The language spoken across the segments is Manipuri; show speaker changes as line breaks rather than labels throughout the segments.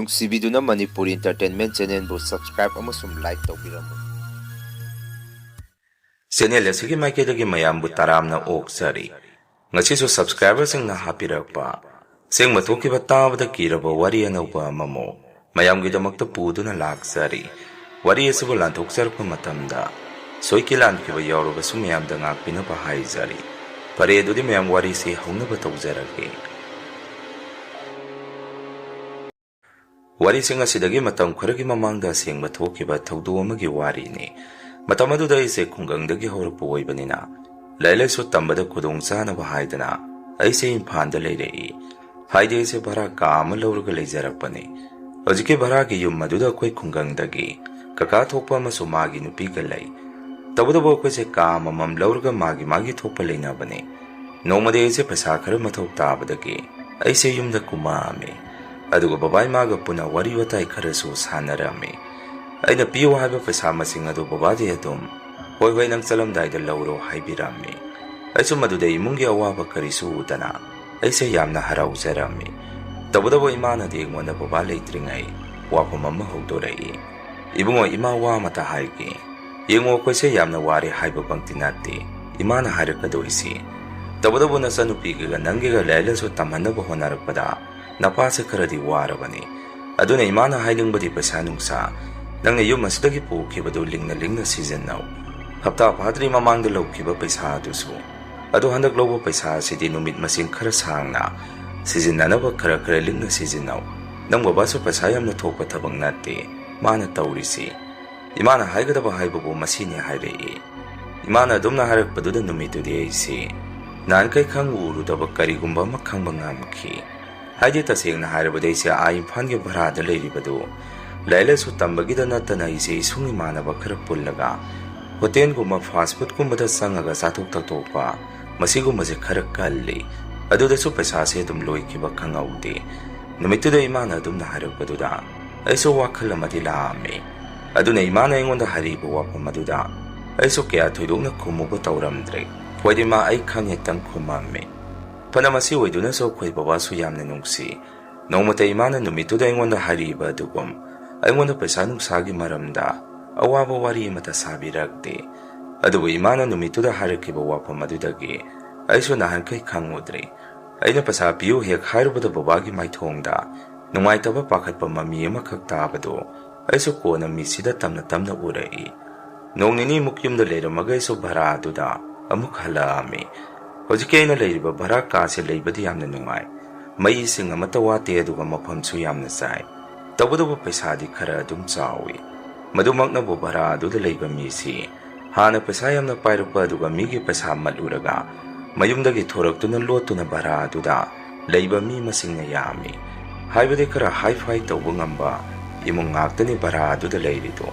ꯅꯨꯡꯁꯤꯕꯤꯗꯨꯅ ꯃꯅꯤꯄꯨꯔꯤ ꯏꯟꯇꯔꯇꯦꯟꯃꯦꯟ ꯆꯦꯅꯦꯜꯕꯨ ꯁꯕꯁꯀ꯭ꯔꯥꯏꯕ ꯑꯃꯁꯨꯡ ꯂꯥꯏꯛ ꯇꯧꯕꯤꯔꯝꯃꯨ
ꯆꯦꯅꯦꯜ ꯑꯁꯤꯒꯤ ꯃꯥꯏꯀꯩꯗꯒꯤ ꯃꯌꯥꯝꯕꯨ ꯇꯔꯥꯝꯅ ꯑꯣꯛꯆꯔꯤ ꯉꯁꯤꯁꯨ ꯁꯕꯁꯀ꯭ꯔꯥꯏꯕꯔꯁꯤꯡꯅ ꯍꯥꯞꯄꯤꯔꯛꯄ ꯑꯁꯦꯡꯕ ꯊꯣꯛꯈꯤꯕ ꯇꯥꯕꯗ ꯀꯤꯔꯕ ꯋꯥꯔꯤ ꯑꯅꯧꯕ ꯑꯃꯃꯨꯛ ꯃꯌꯥꯝꯒꯤꯗꯃꯛꯇ ꯄꯨꯗꯨꯅ ꯂꯥꯛꯆꯔꯤ ꯋꯥꯔꯤ ꯑꯁꯤꯕꯨ ꯂꯥꯟꯊꯣꯛꯆꯔꯛꯄ ꯃꯇꯝꯗ ꯁꯣꯏꯀꯤ ꯂꯥꯟꯈꯤꯕ ꯌꯥꯎꯔꯕꯁꯨ ꯃꯌꯥꯝꯗ ꯉꯥꯛꯄꯤꯅꯕ ꯍꯥꯏꯖꯔꯤ ꯐꯔꯦ ꯑꯗꯨꯗꯤ ꯃꯌꯥꯝ ꯋꯥꯔꯤꯁꯤ ꯍꯧꯅꯕ ꯇꯧꯖꯔꯒꯦ ꯋꯥꯔꯤꯁꯤꯡ ꯑꯁꯤꯗꯒꯤ ꯃꯇꯝ ꯈꯔꯒꯤ ꯃꯃꯥꯡꯗ ꯑꯁꯦꯡꯕ ꯊꯣꯛꯈꯤꯕ ꯊꯧꯗꯣꯛ ꯑꯃꯒꯤ ꯋꯥꯔꯤꯅꯤ ꯃꯇꯝ ꯑꯗꯨꯗ ꯑꯩꯁꯦ ꯈꯨꯡꯒꯪꯗꯒꯤ ꯍꯧꯔꯛꯄ ꯑꯣꯏꯕꯅꯤ나 ꯂꯥꯏꯔꯤꯛ ꯂꯥꯏꯁꯨ ꯇꯝꯕꯗ ꯈꯨꯗꯣꯡꯆꯥꯅꯕ ꯍꯥꯏꯗꯅ ꯑꯩꯁꯦ ꯏꯝꯐꯥꯜꯗ ꯂꯩꯔꯛꯏ ꯍꯥꯏꯗꯤ ꯑꯩꯁꯦ ꯚꯔꯥ ꯀꯥ ꯑꯃ ꯂꯧꯔꯒ ꯂꯩꯖꯔꯛꯄꯅꯤ ꯍꯧꯖꯤꯛꯀꯤ ꯚꯔꯥꯒꯤ ꯌꯨꯝ ꯑꯗꯨꯗ ꯑꯩꯈꯣꯏ ꯈꯨꯡꯒꯪꯗꯒꯤ ꯀꯀꯥ ꯊꯣꯛꯄ ꯑꯃꯁꯨꯡ ꯃꯥꯒꯤ ꯅꯨꯄꯤꯒ ꯂꯩ ꯇꯧꯕꯇꯕꯨ ꯑꯩꯈꯣꯏꯁꯦ ꯀꯥ ꯑꯃꯃꯝ ꯂꯧꯔꯒ ꯃꯥꯒꯤ ꯊꯣꯛꯄ ꯂꯩꯅꯕꯅꯤ ꯅꯣꯡꯃꯗꯤ ꯑꯩꯁꯦ ꯄꯩꯁꯥ ꯈꯔ ꯃꯊꯧ ꯇꯥꯕꯗꯒꯤ ꯑꯩꯁꯦ ꯌꯨꯝꯗ ꯀꯨꯝꯃꯛꯑꯝꯃꯤ ꯑꯗꯨꯒ ꯕꯕꯥ ꯏꯃꯥꯒ ꯄꯨꯟꯅ ꯋꯥꯔꯤ ꯋꯥꯇꯥꯏ ꯈꯔꯁꯨ ꯁꯥꯟꯅꯔꯝꯃꯤ ꯑꯩꯅ ꯄꯤꯌꯨ ꯍꯥꯏꯕ ꯄꯩꯁꯥ ꯃꯁꯤꯡ ꯑꯗꯨ ꯕꯕꯥꯗꯤ ꯑꯗꯨꯝ ꯍꯣꯏ ꯅꯪ ꯆꯠꯂꯝꯗꯥꯏꯗ ꯂꯧꯔꯣ ꯍꯥꯏꯕꯤꯔꯝꯃꯤ ꯑꯩꯁꯨ ꯃꯗꯨꯗ ꯏꯃꯨꯡꯒꯤ ꯑꯋꯥꯕ ꯀꯔꯤꯁꯨ ꯎꯗꯅ ꯑꯩꯁꯦ ꯌꯥꯝꯅ ꯍꯔꯥꯎꯖꯔꯝꯃꯤ ꯇꯧꯕꯇꯕꯨ ꯏꯃꯥꯅꯗꯤ ꯑꯩꯉꯣꯟꯗ ꯕꯕꯥ ꯂꯩꯇ꯭ꯔꯤꯉꯩ ꯋꯥꯐꯝ ꯑꯃ ꯍꯧꯗꯣꯔꯛꯏ ꯏꯕꯨꯡꯉꯣ ꯏꯃꯥ ꯋꯥ ꯑꯃꯇ ꯍꯥꯏꯒꯦ ꯌꯦꯡꯉꯣ ꯑꯩꯈꯣꯏꯁꯦ ꯌꯥꯝꯅ ꯋꯥꯔꯦ ꯍꯥꯏꯕꯃꯛꯇꯤ ꯅꯠꯇꯦ ꯏꯃꯥꯅ ꯍꯥꯏꯔꯛꯀꯗꯣꯏꯁꯤ ꯇꯧꯕꯇꯕꯨ ꯅꯆꯟꯅꯨꯄꯤꯒ ꯅꯪꯒꯤꯒ ꯂꯥꯏꯔꯤꯛ ꯂꯥꯏꯁꯨ ꯇꯝꯍꯟꯅꯕ ꯍꯣꯠꯅꯔꯛꯄꯗ ꯅꯄꯥꯁꯦ ꯈꯔꯗꯤ ꯋꯥꯔꯕꯅꯤ ꯑꯗꯨꯅ ꯏꯃꯥꯅ ꯍꯥꯏꯅꯤꯡꯕꯗꯤ ꯄꯩꯁా ꯅꯨꯡꯁꯥ ꯅꯪꯅ ꯌꯨꯝ ꯑꯁꯤꯗꯒꯤ ꯄꯨꯈꯤꯕꯗꯨ ꯂꯤꯡꯅ ꯁꯤꯖꯤꯟꯅꯧ ꯍꯞꯇꯥ ꯐꯥꯗ꯭ꯔꯤ ꯃꯃꯥꯡꯗ ꯂꯧꯈꯤꯕ ꯄꯩꯁꯥ ꯑꯗꯨꯁꯨ ꯑꯗꯣ ꯍꯟꯗꯛ ꯂꯧꯕ ꯄꯩꯁꯥ ꯑꯁꯤꯗꯤ ꯅꯨꯃꯤꯠ ꯃꯁꯤꯡ ꯈꯔ ꯁꯥꯡꯅ ꯁꯤꯖꯤꯟꯅꯅꯕ ꯈꯔ ꯂꯤꯡꯅ ꯁꯤꯖꯤꯟꯅꯧ ꯅꯪ ꯕꯕꯥꯁꯨ ꯄꯩꯁꯥ ꯌꯥꯝꯅ ꯊꯣꯛꯄ ꯊꯕꯛ ꯅꯠꯇꯦ ꯃꯥꯅ ꯇꯧꯔꯤꯁꯤ ꯏꯃꯥꯅ ꯍꯥꯏꯒꯗꯕ ꯍꯥꯏꯕꯕꯨ ꯃꯁꯤꯅꯤ ꯍꯥꯏꯔꯛꯏ ꯏꯃꯥꯅ ꯑꯗꯨꯝꯅ ꯍꯥꯏꯔꯛꯄꯗꯨꯗ ꯅꯨꯃꯤꯠꯇꯨꯗꯤ ꯑꯩꯁꯤ ꯅꯍꯥꯟꯈꯩ ꯈꯪ ꯎꯔꯨꯗꯕ ꯀꯔꯤꯒꯨꯝꯕ ꯑꯃ ꯈꯪꯕ ꯉꯝꯈꯤ ꯍꯥꯏꯗꯤ ꯇꯁꯦꯡꯅ ꯍꯥꯏꯔꯕꯗ ꯑꯩꯁꯦ ꯏꯝꯐꯥꯜꯒꯤ ꯚꯔꯥꯗ ꯂꯩꯔꯤꯕꯗꯨ ꯂꯥꯏꯔꯤꯛ ꯂꯥꯏꯁꯨ ꯇꯝꯕꯒꯤꯗ ꯅꯠꯇꯅ ꯑꯩꯁꯦ ꯏꯁꯨꯡ ꯏꯃꯥꯟꯅꯕ ꯈꯔ ꯄꯨꯜꯂꯒ ꯍꯣꯇꯦꯜꯒꯨꯝꯕ ꯐꯥꯁ ꯐꯨꯗꯀꯨꯝꯕꯗ ꯆꯪꯉꯒ ꯆꯥꯊꯣꯛ ꯊꯛꯇꯣꯛꯄ ꯃꯁꯤꯒꯨꯝꯕꯁꯦ ꯈꯔ ꯀꯜꯂꯤ ꯑꯗꯨꯗꯁꯨ ꯄꯩꯁꯥꯁꯦ ꯑꯗꯨꯝ ꯂꯣꯏꯈꯤꯕ ꯈꯪꯍꯧꯗꯦ ꯅꯨꯃꯤꯠꯇꯨꯗ ꯏꯃꯥꯅ ꯑꯗꯨꯝꯅ ꯍꯥꯏꯔꯛꯄꯗꯨꯗ ꯑꯩꯁꯨ ꯋꯥꯈꯜ ꯑꯃꯗꯤ ꯂꯥꯛꯑꯝꯃꯤ ꯑꯗꯨꯅ ꯏꯃꯥꯅ ꯑꯩꯉꯣꯟꯗ ꯍꯥꯏꯔꯤꯕ ꯋꯥꯐꯝ ꯑꯗꯨꯗ ꯑꯩꯁꯨ ꯀꯌꯥ ꯊꯣꯏꯗꯣꯛꯅ ꯈꯨꯝꯃꯨꯕ ꯇꯧꯔꯝꯗ꯭ꯔꯦ ꯍꯣꯏꯗꯤ ꯃꯥ ꯑꯩ ꯈꯪꯉꯦꯇꯪ ꯈꯨꯝꯃꯝꯃꯤ ꯐꯅ ꯃꯁꯤ ꯑꯣꯏꯗꯨꯅꯁꯨ ꯑꯩꯈꯣꯏ ꯕꯕꯥꯁꯨ ꯌꯥꯝꯅ ꯅꯨꯡꯁꯤ ꯅꯣꯡꯃꯇ ꯏꯃꯥꯅ ꯅꯨꯃꯤꯠꯇꯨꯗ ꯑꯩꯉꯣꯟꯗ ꯍꯥꯏꯔꯤꯕ ꯑꯗꯨꯒꯨꯝ ꯑꯩꯉꯣꯟꯗ ꯄꯩꯁꯥ ꯅꯨꯡꯁꯥꯒꯤ ꯃꯔꯝꯗ ꯑꯋꯥꯕ ꯋꯥꯔꯤ ꯑꯃꯇ ꯁꯥꯕꯤꯔꯛꯇꯦ ꯑꯗꯨꯕꯨ ꯏꯃꯥꯅ ꯅꯨꯃꯤꯠꯇꯨꯗ ꯍꯥꯏꯔꯛꯈꯤꯕ ꯋꯥꯐꯝ ꯑꯗꯨꯗꯒꯤ ꯑꯩꯁꯨ ꯅꯍꯥꯟꯈꯩ ꯈꯪꯉꯨꯗ꯭ꯔꯦ ꯑꯩꯅ ꯄꯩꯁꯥ ꯄꯤꯌꯨ ꯍꯦꯛ ꯍꯥꯏꯔꯨꯕꯗ ꯕꯕꯥꯒꯤ ꯃꯥꯏꯊꯣꯡꯗ ꯅꯨꯡꯉꯥꯏꯇꯕ ꯄꯥꯈꯠꯄ ꯃꯃꯤ ꯑꯃꯈꯛ ꯇꯥꯕꯗꯣ ꯑꯩꯁꯨ ꯀꯣꯟꯅ ꯃꯤꯠꯁꯤꯗ ꯇꯝꯅ ꯎꯔꯛꯏ ꯅꯣꯡ ꯅꯤꯅꯤꯃꯨꯛ ꯌꯨꯝꯗ ꯂꯩꯔꯝꯃꯒ ꯑꯩꯁꯨ ꯚꯔꯥ ꯑꯗꯨꯗ ꯑꯃꯨꯛ ꯍꯜꯂꯛꯑꯝꯃꯤ ꯍꯧꯖꯤꯛꯀꯤ ꯑꯩꯅ ꯂꯩꯔꯤꯕ ꯚꯔꯥ ꯀꯥꯁꯦ ꯂꯩꯕꯗꯤ ꯌꯥꯝꯅ ꯅꯨꯡꯉꯥꯏ ꯃꯩ ꯏꯁꯤꯡ ꯑꯃꯠꯇ ꯋꯥꯠꯇꯦ ꯑꯗꯨꯒ ꯃꯐꯝꯁꯨ ꯌꯥꯝꯅ ꯆꯥꯏ ꯇꯧꯕꯇꯕꯨ ꯄꯩꯁꯥꯗꯤ ꯈꯔ ꯑꯗꯨꯝ ꯆꯥꯎꯏ ꯃꯗꯨꯃꯛꯅꯕꯨ ꯚꯔꯥ ꯑꯗꯨꯗ ꯂꯩꯕ ꯃꯤꯁꯤ ꯍꯥꯟꯅ ꯄꯩꯁꯥ ꯌꯥꯝꯅ ꯄꯥꯏꯔꯛꯄ ꯑꯗꯨꯒ ꯃꯤꯒꯤ ꯄꯩꯁా ꯃꯠꯂꯨꯔꯒ ꯃꯌꯨꯝꯗꯒꯤ ꯊꯣꯔꯛꯇꯨꯅ ꯂꯣꯠꯇꯨꯅ ꯚꯔꯥ ꯑꯗꯨꯗ ꯂꯩꯕ ꯃꯤ ꯃꯁꯤꯡꯅ ꯌꯥꯝꯃꯤ ꯍꯥꯏꯕꯗꯤ ꯈꯔ ꯍꯥꯏ ꯇꯧꯕ ꯉꯝꯕ ꯏꯃꯨꯡ ꯉꯥꯛꯇꯅꯤ ꯚꯔꯥ ꯑꯗꯨꯗ ꯂꯩꯔꯤꯗꯣ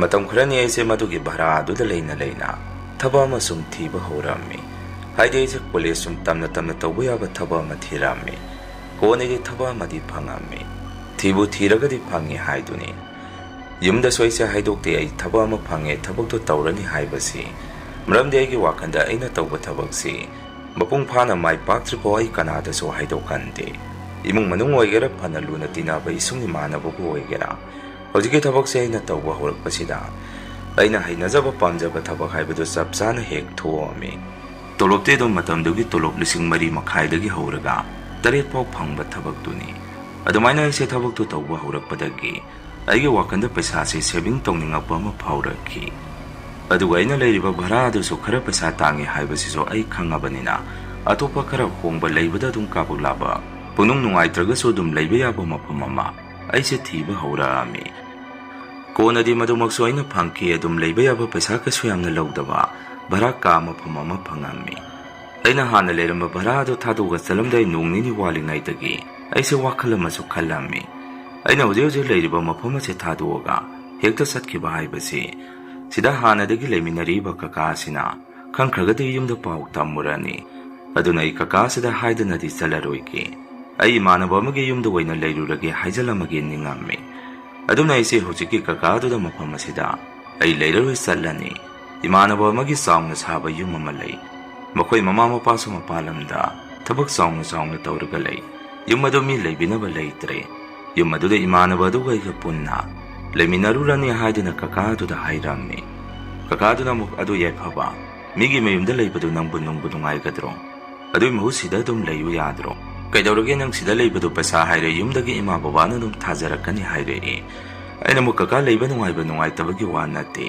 ꯃꯇꯝ ꯈꯔꯅꯤ ꯑꯩꯁꯦ ꯃꯗꯨꯒꯤ ꯚꯔꯥ ꯑꯗꯨꯗ ꯂꯩꯅ ꯊꯕꯛ ꯑꯃ ꯁꯨꯝ ꯊꯤꯕ ꯍꯧꯔꯝꯃꯤ ꯍꯥꯏꯗꯤ ꯑꯩꯁꯦ ꯀꯣꯂꯦꯖ ꯁꯨꯝ ꯇꯝꯅ ꯇꯧꯕ ꯌꯥꯕ ꯊꯕꯛ ꯑꯃ ꯊꯤꯔꯝꯃꯤ ꯀꯣꯟꯅꯗꯤ ꯊꯕꯛ ꯑꯃꯗꯤ ꯐꯪꯉꯝꯃꯤ ꯊꯤꯕꯨ ꯊꯤꯔꯒꯗꯤ ꯐꯪꯉꯤ ꯍꯥꯏꯗꯨꯅꯤ ꯌꯨꯝꯗꯁꯨ ꯑꯩꯁꯦ ꯍꯥꯏꯗꯣꯛꯇꯦ ꯑꯩ ꯊꯕꯛ ꯑꯃ ꯐꯪꯉꯦ ꯊꯕꯛꯇꯣ ꯇꯧꯔꯅꯤ ꯍꯥꯏꯕꯁꯤ ꯃꯔꯝꯗꯤ ꯑꯩꯒꯤ ꯋꯥꯈꯜꯗ ꯑꯩꯅ ꯇꯧꯕ ꯊꯕꯛꯁꯤ ꯃꯄꯨꯡ ꯐꯥꯅ ꯃꯥꯏ ꯄꯥꯛꯇ꯭ꯔꯤꯐꯥꯎ ꯑꯩ ꯀꯅꯥꯗꯁꯨ ꯍꯥꯏꯗꯣꯛꯀꯟꯗꯦ ꯏꯃꯨꯡ ꯃꯅꯨꯡ ꯑꯣꯏꯒꯦꯔꯥ ꯐꯅ ꯂꯨꯅ ꯇꯤꯟꯅꯕ ꯏꯁꯨꯡ ꯏꯃꯥꯟꯅꯕꯕꯨ ꯑꯣꯏꯒꯦꯔꯥ ꯍꯧꯖꯤꯛꯀꯤ ꯊꯕꯛꯁꯦ ꯑꯩꯅ ꯇꯧꯕ ꯍꯧꯔꯛꯄꯁꯤꯗ ꯑꯩꯅ ꯍꯩꯅꯖꯕ ꯄꯥꯝꯖꯕ ꯊꯕꯛ ꯍꯥꯏꯕꯗꯨ ꯆꯞ ꯆꯥꯅ ꯍꯦꯛ ꯊꯣꯛꯑꯝꯃꯤ ꯇꯣꯂꯣꯞꯇꯤ ꯑꯗꯨꯝ ꯃꯇꯝꯗꯨꯒꯤ ꯇꯣꯂꯣꯞ 4,500 ꯍꯧꯔꯒ 7 ꯐꯥꯎ ꯐꯪꯕ ꯊꯕꯛꯇꯨꯅꯤ ꯑꯗꯨꯃꯥꯏꯅ ꯑꯩꯁꯦ ꯊꯕꯛꯇꯨ ꯇꯧꯕ ꯍꯧꯔꯛꯄꯗꯒꯤ ꯑꯩꯒꯤ ꯋꯥꯈꯜꯗ ꯄꯩꯁꯥꯁꯦ ꯁꯦꯚꯤꯡ ꯇꯧꯅꯤꯡꯉꯛꯄ ꯑꯃ ꯐꯥꯎꯔꯛꯈꯤ ꯑꯗꯨꯒ ꯑꯩꯅ ꯂꯩꯔꯤꯕ ꯚꯔꯥ ꯑꯗꯨꯁꯨ ꯈꯔ ꯄꯩꯁా ꯇꯥꯡꯉꯤ ꯍꯥꯏꯕꯁꯤꯁꯨ ꯑꯩ ꯈꯪꯉꯕꯅꯤꯅ ꯑꯇꯣꯞꯄ ꯈꯔ ꯍꯣꯡꯕ ꯂꯩꯕꯗ ꯑꯗꯨꯝ ꯀꯥꯕꯛ ꯄꯨꯛꯅꯤꯡ ꯅꯨꯡꯉꯥꯏꯇ꯭ꯔꯒꯁꯨ ꯑꯗꯨꯝ ꯂꯩꯕ ꯌꯥꯕ ꯃꯐꯝ ꯑꯃ ꯑꯩꯁꯦ ꯊꯤꯕ ꯍꯧꯔꯛꯑꯝꯃꯤ ꯀꯣꯟꯅꯗꯤ ꯃꯗꯨꯃꯛꯁꯨ ꯑꯩꯅ ꯐꯪꯈꯤ ꯑꯗꯨꯝ ꯂꯩꯕ ꯌꯥꯕ ꯄꯩꯁꯥ ꯀꯩꯁꯨ ꯌꯥꯝꯅ ꯂꯧꯗꯕ ꯚꯔꯥ ꯀꯥ ꯃꯐꯝ ꯑꯃ ꯐꯪꯉꯝꯃꯤ ꯑꯩꯅ ꯍꯥꯟꯅ ꯂꯩꯔꯝꯕ ꯚꯔꯥ ꯑꯗꯨ ꯊꯥꯗꯣꯛꯑꯒ ꯆꯠꯂꯝꯗꯥꯏ ꯅꯣꯡ ꯅꯤꯅꯤ ꯋꯥꯠꯂꯤꯉꯩꯗꯒꯤ ꯑꯩꯁꯦ ꯋꯥꯈꯜ ꯑꯃꯁꯨ ꯈꯜꯂꯝꯃꯤ ꯑꯩꯅ ꯍꯧꯖꯤꯛ ꯂꯩꯔꯤꯕ ꯃꯐꯝ ꯑꯁꯤ ꯊꯥꯗꯣꯛꯑꯒ ꯍꯦꯛꯇ ꯆꯠꯈꯤꯕ ꯍꯥꯏꯕꯁꯤ ꯁꯤꯗ ꯍꯥꯟꯅꯗꯒꯤ ꯂꯩꯃꯤꯟꯅꯔꯤꯕ ꯀꯀꯥ ꯑꯁꯤꯅ ꯈꯪꯈ꯭ꯔꯒꯗꯤ ꯌꯨꯝꯗ ꯄꯥꯎ ꯇꯝꯃꯨꯔꯅꯤ ꯑꯗꯨꯅ ꯑꯩ ꯀꯀꯥ ꯑꯁꯤꯗ ꯍꯥꯏꯗꯅꯗꯤ ꯆꯠꯂꯔꯣꯏꯒꯦ ꯑꯩ ꯏꯃꯥꯟꯅꯕ ꯑꯃꯒꯤ ꯌꯨꯝꯗ ꯑꯣꯏꯅ ꯂꯩꯔꯨꯔꯒꯦ ꯍꯥꯏꯖꯜꯂꯝꯃꯒꯦ ꯅꯤꯡꯉꯝꯃꯤ ꯑꯗꯨꯅ ꯑꯩꯁꯦ ꯍꯧꯖꯤꯛꯀꯤ ꯀꯀꯥ ꯑꯗꯨꯗ ꯃꯐꯝ ꯑꯁꯤꯗ ꯑꯩ ꯂꯩꯔꯔꯣꯏ ꯆꯠꯂꯅꯤ ꯏꯃꯥꯟꯅꯕ ꯑꯃꯒꯤ ꯆꯥꯎꯅ ꯁꯥꯕ ꯌꯨꯝ ꯑꯃ ꯂꯩ ꯃꯈꯣꯏ ꯃꯃꯥ ꯃꯄꯥꯁꯨ ꯃꯄꯥꯟ ꯂꯝꯗ ꯊꯕꯛ ꯆꯥꯎꯅ ꯇꯧꯔꯒ ꯂꯩ ꯌꯨꯝ ꯑꯗꯨ ꯃꯤ ꯂꯩꯕꯤꯅꯕ ꯂꯩꯇ꯭ꯔꯦ ꯌꯨꯝ ꯑꯗꯨꯗ ꯏꯃꯥꯟꯅꯕ ꯑꯗꯨꯒ ꯑꯩꯒ ꯄꯨꯟꯅ ꯂꯩꯃꯤꯟꯅꯔꯨꯔꯅꯤ ꯍꯥꯏꯗꯨꯅ ꯀꯀꯥ ꯑꯗꯨꯗ ꯍꯥꯏꯔꯝꯃꯤ꯫ ꯀꯀꯥꯗꯨꯅ ꯑꯃꯨꯛ ꯑꯗꯨ ꯌꯥꯏꯐꯕ, ꯃꯤꯒꯤ ꯃꯌꯨꯝꯗ ꯂꯩꯕꯗꯨ ꯅꯪꯕꯨ ꯅꯨꯡꯉꯥꯏꯒꯗ꯭ꯔꯣ? ꯑꯗꯨꯏ ꯃꯍꯨꯠ ꯁꯤꯗ ꯑꯗꯨꯝ ꯂꯩꯌꯨ ꯌꯥꯗ꯭ꯔꯣ? ꯀꯩꯗꯧꯔꯒꯦ ꯅꯪ ꯁꯤꯗ ꯂꯩꯕꯗꯨ ꯄꯩꯁꯥ ꯍꯥꯏꯔꯦ ꯌꯨꯝꯗꯒꯤ ꯏꯃꯥ ꯕꯕꯥꯅ ꯑꯗꯨꯝ ꯊꯥꯖꯔꯛꯀꯅꯤ ꯍꯥꯏꯔꯛꯏ꯫ ꯑꯩꯅ ꯑꯃꯨꯛ ꯀꯀꯥ ꯂꯩꯕ ꯅꯨꯡꯉꯥꯏꯕ ꯅꯨꯡꯉꯥꯏꯇꯕꯒꯤ ꯋꯥ ꯅꯠꯇꯦ,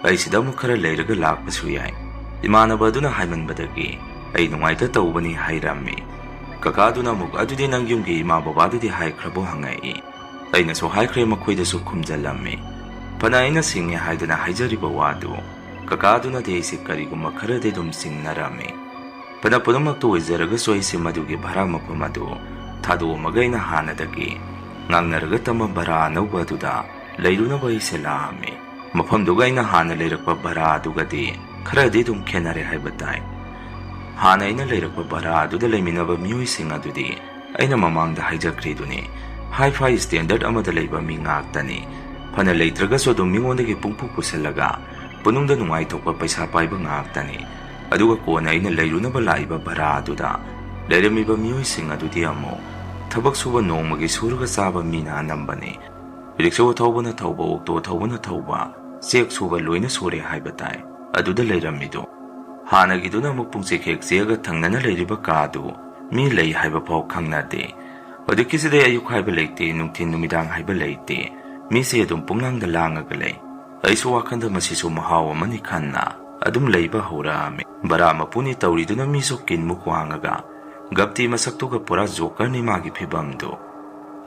ꯑꯩ ꯁꯤꯗ ꯑꯃꯨꯛ ꯈꯔ ꯂꯩꯔꯒ ꯂꯥꯛꯄꯁꯨ ꯌꯥꯏ꯫ ꯏꯃꯥꯟꯅꯕ ꯑꯗꯨꯅ ꯍꯥꯏꯃꯟꯕꯗꯒꯤ ꯑꯩ ꯅꯨꯡꯉꯥꯏꯇ ꯇꯧꯕꯅꯤ ꯍꯥꯏꯔꯝꯃꯤ꯫ ꯀꯀꯥꯗꯨꯅ ꯑꯃꯨꯛ ꯑꯗꯨꯗꯤ ꯅꯪ ꯌꯨꯝꯒꯤ ꯏꯃꯥ ꯕꯕꯥꯗꯨꯗꯤ ꯍꯥꯏꯈ꯭ꯔꯕꯣ ꯍꯪꯉꯛꯏ꯫ ꯑꯩꯅꯁꯨ ꯍꯥꯏꯈ꯭ꯔꯦ, ꯃꯈꯣꯏꯗꯁꯨ ꯈꯨꯝꯖꯤꯜꯂꯝꯃꯤ꯫ ꯐꯅ ꯑꯩꯅ ꯁꯤꯡꯉꯦ ꯍꯥꯏꯗꯅ ꯍꯥꯏꯖꯔꯤꯕ ꯋꯥꯗꯨ ꯀꯀꯥꯗꯨꯅꯗꯤ ꯑꯩꯁꯦ ꯀꯔꯤꯒꯨꯝꯕ ꯈꯔꯗꯤ ꯑꯗꯨꯝ ꯆꯤꯡꯅꯔꯝꯃꯤ꯫ ꯐꯅ ꯄꯨꯝꯅꯃꯛꯇ ꯑꯣꯏꯖꯔꯒꯁꯨ ꯑꯩꯁꯦ ꯃꯗꯨꯒꯤ ꯚꯔꯥ ꯃꯐꯝ ꯑꯗꯨ ꯊꯥꯗꯣꯛꯑꯝꯃꯒ ꯑꯩꯅ ꯍꯥꯟꯅꯗꯒꯤ ꯉꯥꯡꯅꯔꯒ ꯇꯝꯕ ꯚꯔꯥ ꯑꯅꯧꯕ ꯑꯗꯨꯗ ꯂꯩꯔꯨꯅꯕ ꯑꯩꯁꯦ ꯂꯥꯛꯑꯝꯃꯤ꯫ ꯃꯐꯝꯗꯨꯒ ꯑꯩꯅ ꯍꯥꯟꯅ ꯂꯩꯔꯛꯄ ꯚꯔꯥ ꯑꯗꯨꯒꯗꯤ ꯈꯔꯗꯤ ꯑꯗꯨꯝ ꯈꯦꯠꯅꯔꯦ ꯍꯥꯏꯕ తాꯏ꯫ ꯍꯥꯟꯅ ꯑꯩꯅ ꯂꯩꯔꯛꯄ ꯚꯔꯥ ꯑꯗꯨꯗ ꯂꯩꯃꯤꯟꯅꯕ ꯃꯤꯑꯣꯏꯁꯤꯡ ꯑꯗꯨꯗꯤ ꯑꯩꯅ ꯃꯃꯥꯡꯗ ꯍꯥꯏꯖꯈ꯭ꯔꯤꯗꯨꯅꯤ, ꯍꯥꯏ ꯐꯥꯏ ꯁ꯭ꯇꯦꯟꯗꯔꯠ ꯑꯃꯗ ꯂꯩꯕ ꯃꯤ ꯉꯥꯛꯇꯅꯤ꯫ ꯐꯅ ꯂꯩꯇ꯭ꯔꯒꯁꯨ ꯑꯗꯨꯝ ꯃꯤꯉꯣꯟꯗꯒꯤ ꯄꯨꯡꯄꯨ ꯄꯨꯁꯜꯂꯒ ꯄꯨꯅꯨꯡꯗ ꯅꯨꯡꯉꯥꯏꯊꯣꯛꯄ ꯄꯩꯁꯥ ꯄꯥꯏꯕ ꯉꯥꯛꯇꯅꯤ꯫ ꯑꯗꯨꯒ ꯀꯣꯟꯅ ꯑꯩꯅ ꯂꯩꯔꯨꯅꯕ ꯂꯥꯛꯏꯕ ꯚꯔꯥ ꯑꯗꯨꯗ ꯂꯩꯔꯝꯃꯤꯕ ꯃꯤꯑꯣꯏꯁꯤꯡ ꯑꯗꯨꯗꯤ ꯑꯃꯨꯛ ꯊꯕꯛ ꯁꯨꯕ ꯅꯣꯡꯃꯒꯤ ꯁꯨꯔꯒ ꯆꯥꯕ ꯃꯤꯅ ꯑꯅꯝꯕꯅꯤ꯫ ꯔꯤꯛꯁꯣ ꯊꯧꯕꯅ ꯊꯧꯕ, ꯑꯣꯛꯇꯣ ꯊꯧꯕꯅ ꯊꯧꯕ, ꯆꯦꯛ ꯁꯨꯕ ꯂꯣꯏꯅ ꯁꯨꯔꯦ ꯍꯥꯏꯕ ꯇꯥꯏ꯫ ꯑꯗꯨꯗ ꯂꯩꯔꯝꯃꯤꯗꯨ ꯍꯥꯟꯅꯒꯤꯗꯨꯅ ꯑꯃꯨꯛ ꯄꯨꯡꯆꯦꯛ ꯍꯦꯛ ꯆꯦꯛꯑꯒ ꯊꯪꯅꯅ ꯂꯩꯔꯤꯕ ꯀꯥꯗꯨ ꯃꯤ ꯂꯩ ꯍꯥꯏꯕ ꯐꯥꯎ ꯈꯪꯅꯗꯦ꯫ ꯍꯧꯖꯤꯛꯀꯤꯁꯤꯗ ꯑꯌꯨꯛ ꯍꯥꯏꯕ ꯂꯩꯇꯦ, ꯅꯨꯡꯊꯤꯟ ꯅꯨꯃꯤꯗꯥꯡ ꯍꯥꯏꯕ ꯂꯩꯇꯦ, ꯃꯤꯁꯦ ꯑꯗꯨꯝ ꯄꯨꯡꯂꯥꯡꯗ ꯂꯥꯡꯉꯒ ꯂꯩ꯫ ꯑꯩꯁꯨ ꯋꯥꯈꯟꯗ ꯃꯁꯤꯁꯨ ꯃꯍꯥꯎ ꯑꯃꯅꯤ ꯈꯟꯅ ꯑꯗꯨꯝ ꯂꯩꯕ ꯍꯧꯔꯛꯑꯝꯃꯤ꯫ ꯚꯔꯥ ꯃꯄꯨꯅꯤ ꯇꯧꯔꯤꯗꯨꯅ ꯃꯤꯁꯨ ꯀꯤꯟꯃꯨꯛ ꯋꯥꯡꯉꯒ ꯒꯞꯇꯤ ꯃꯁꯛꯇꯨꯒ ꯄꯨꯔꯥ ꯖꯣꯀꯔꯅꯤ ꯃꯥꯒꯤ ꯐꯤꯕꯝꯗꯨ꯫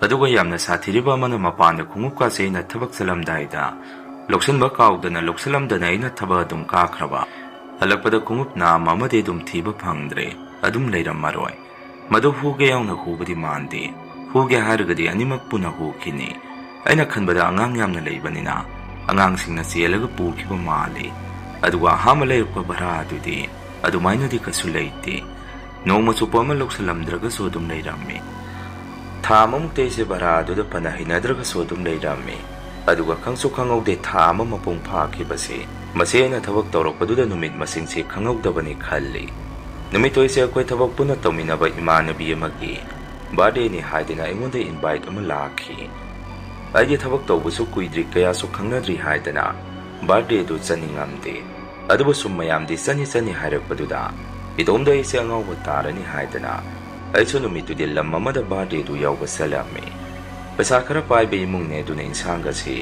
ꯑꯗꯨꯒ ꯌꯥꯝꯅ ꯁꯥꯊꯤꯔꯤꯕ ꯑꯃꯅ ꯃꯄꯥꯟꯗ ꯈꯣꯡꯎꯞꯀꯥꯁꯦ ꯑꯩꯅ ꯊꯕꯛ ꯆꯠꯂꯝꯗꯥꯏꯗ ꯂꯧꯁꯤꯟꯕ ꯀꯥꯎꯗꯅ ꯂꯧꯁꯤꯜꯂꯝꯗꯅ ꯑꯩꯅ ꯊꯕꯛ ꯑꯗꯨꯝ ꯀꯥꯈ꯭ꯔꯕ, ꯍꯜꯂꯛꯄꯗ ꯈꯣꯡꯎꯞ ꯅꯥꯝ ꯑꯃꯗꯤ ꯑꯗꯨꯝ ꯊꯤꯕ ꯐꯪꯗ꯭ꯔꯦ, ꯑꯗꯨꯝ ꯂꯩꯔꯝꯃꯔꯣꯏ꯫ ꯃꯗꯨ ꯍꯨꯒꯦ ꯌꯥꯎꯅ ꯍꯨꯕꯗꯤ ꯃꯥꯟꯗꯦ, ꯍꯨꯒꯦ ꯍꯥꯏꯔꯒꯗꯤ ꯑꯅꯤꯃꯛ ꯄꯨꯟꯅ ꯍꯨꯈꯤꯅꯤ꯫ ꯑꯩꯅ ꯈꯟꯕꯗ ꯑꯉꯥꯡ ꯌꯥꯝꯅ ꯂꯩꯕꯅꯤna ꯑꯉꯥꯡꯁꯤꯡꯅ ꯆꯦꯜꯂꯒ ꯄꯨꯈꯤꯕ ꯃꯥꯜꯂꯤ꯫ ꯑꯗꯨꯒ ꯑꯍꯥꯟꯕ ꯂꯩꯔꯛꯄ ꯚꯔꯥ ꯑꯗꯨꯗꯤ ꯑꯗꯨꯃꯥꯏꯅꯗꯤ ꯀꯩꯁꯨ ꯂꯩꯇꯦ, ꯅꯣꯡꯃ ꯆꯨꯞꯄ ꯑꯃ ꯂꯧꯁꯤꯜꯂꯝꯗ꯭ꯔꯒꯁꯨ ꯑꯗꯨꯝ ꯂꯩꯔꯝꯃꯤ꯫ ꯊꯥ ꯑꯃꯃꯨꯛꯇ ꯑꯩꯁꯦ ꯚꯔꯥ ꯑꯗꯨꯗ ꯐꯅ ꯍꯩꯅꯗ꯭ꯔꯒꯁꯨ ꯑꯗꯨꯝ ꯂꯩꯔꯝꯃꯤ꯫ ꯑꯗꯨꯒ ꯈꯪꯁꯨ ꯈꯪꯍꯧꯗꯦ ꯊꯥ ꯑꯃ ꯃꯄꯨꯡ ꯐꯥꯈꯤꯕꯁꯤ ꯃꯁꯤ ꯑꯩꯅ ꯊꯕꯛ ꯇꯧꯔꯛꯄꯗꯨꯗ ꯅꯨꯃꯤꯠ ꯃꯁꯤꯡꯁꯤ ꯈꯪꯍꯧꯗꯕꯅꯤ ꯈꯜꯂꯤ꯫ ꯅꯨꯃꯤꯠꯇꯣ ꯑꯩꯁꯦ ꯑꯩꯈꯣꯏ ꯊꯕꯛ ꯄꯨꯟꯅ ꯇꯧꯃꯤꯟꯅꯕ ꯏꯃꯥꯟꯅꯕꯤ ꯑꯃꯒꯤ ꯕꯥꯔꯗꯦꯅꯤ ꯍꯥꯏꯗꯅ ꯑꯩꯉꯣꯟꯗ ꯏꯟꯚꯥꯏꯠ ꯑꯃ ꯂꯥꯛꯈꯤ꯫ ꯑꯩꯒꯤ ꯊꯕꯛ ꯇꯧꯕꯁꯨ ꯀꯨꯏꯗ꯭ꯔꯤ, ꯀꯌꯥꯁꯨ ꯈꯪꯅꯗ꯭ꯔꯤ ꯍꯥꯏꯗꯅ ꯕꯥꯔꯗꯦꯗꯨ ꯆꯠꯅꯤꯡꯉꯝꯗꯦ꯫ ꯑꯗꯨꯕꯨ ꯁꯨꯝ ꯃꯌꯥꯝꯗꯤ ꯆꯠꯅꯤ ꯍꯥꯏꯔꯛꯄꯗꯨꯗ ꯏꯇꯣꯝꯗ ꯑꯩꯁꯦ ꯑꯉꯥꯎꯕ ꯇꯥꯔꯅꯤ ꯍꯥꯏꯗꯅ ꯑꯩꯁꯨ ꯅꯨꯃꯤꯠꯇꯨꯗꯤ ꯂꯝ ꯑꯃꯗ ꯕꯥꯔꯗꯦꯗꯨ ꯌꯥꯎꯕ ꯆꯠꯂꯝꯃꯤ꯫ ꯄꯩꯁꯥ ꯈꯔ ꯄꯥꯏꯕ ꯏꯃꯨꯡꯅꯦ ꯑꯗꯨꯅ ꯏꯟꯁꯥꯡꯒꯁꯤ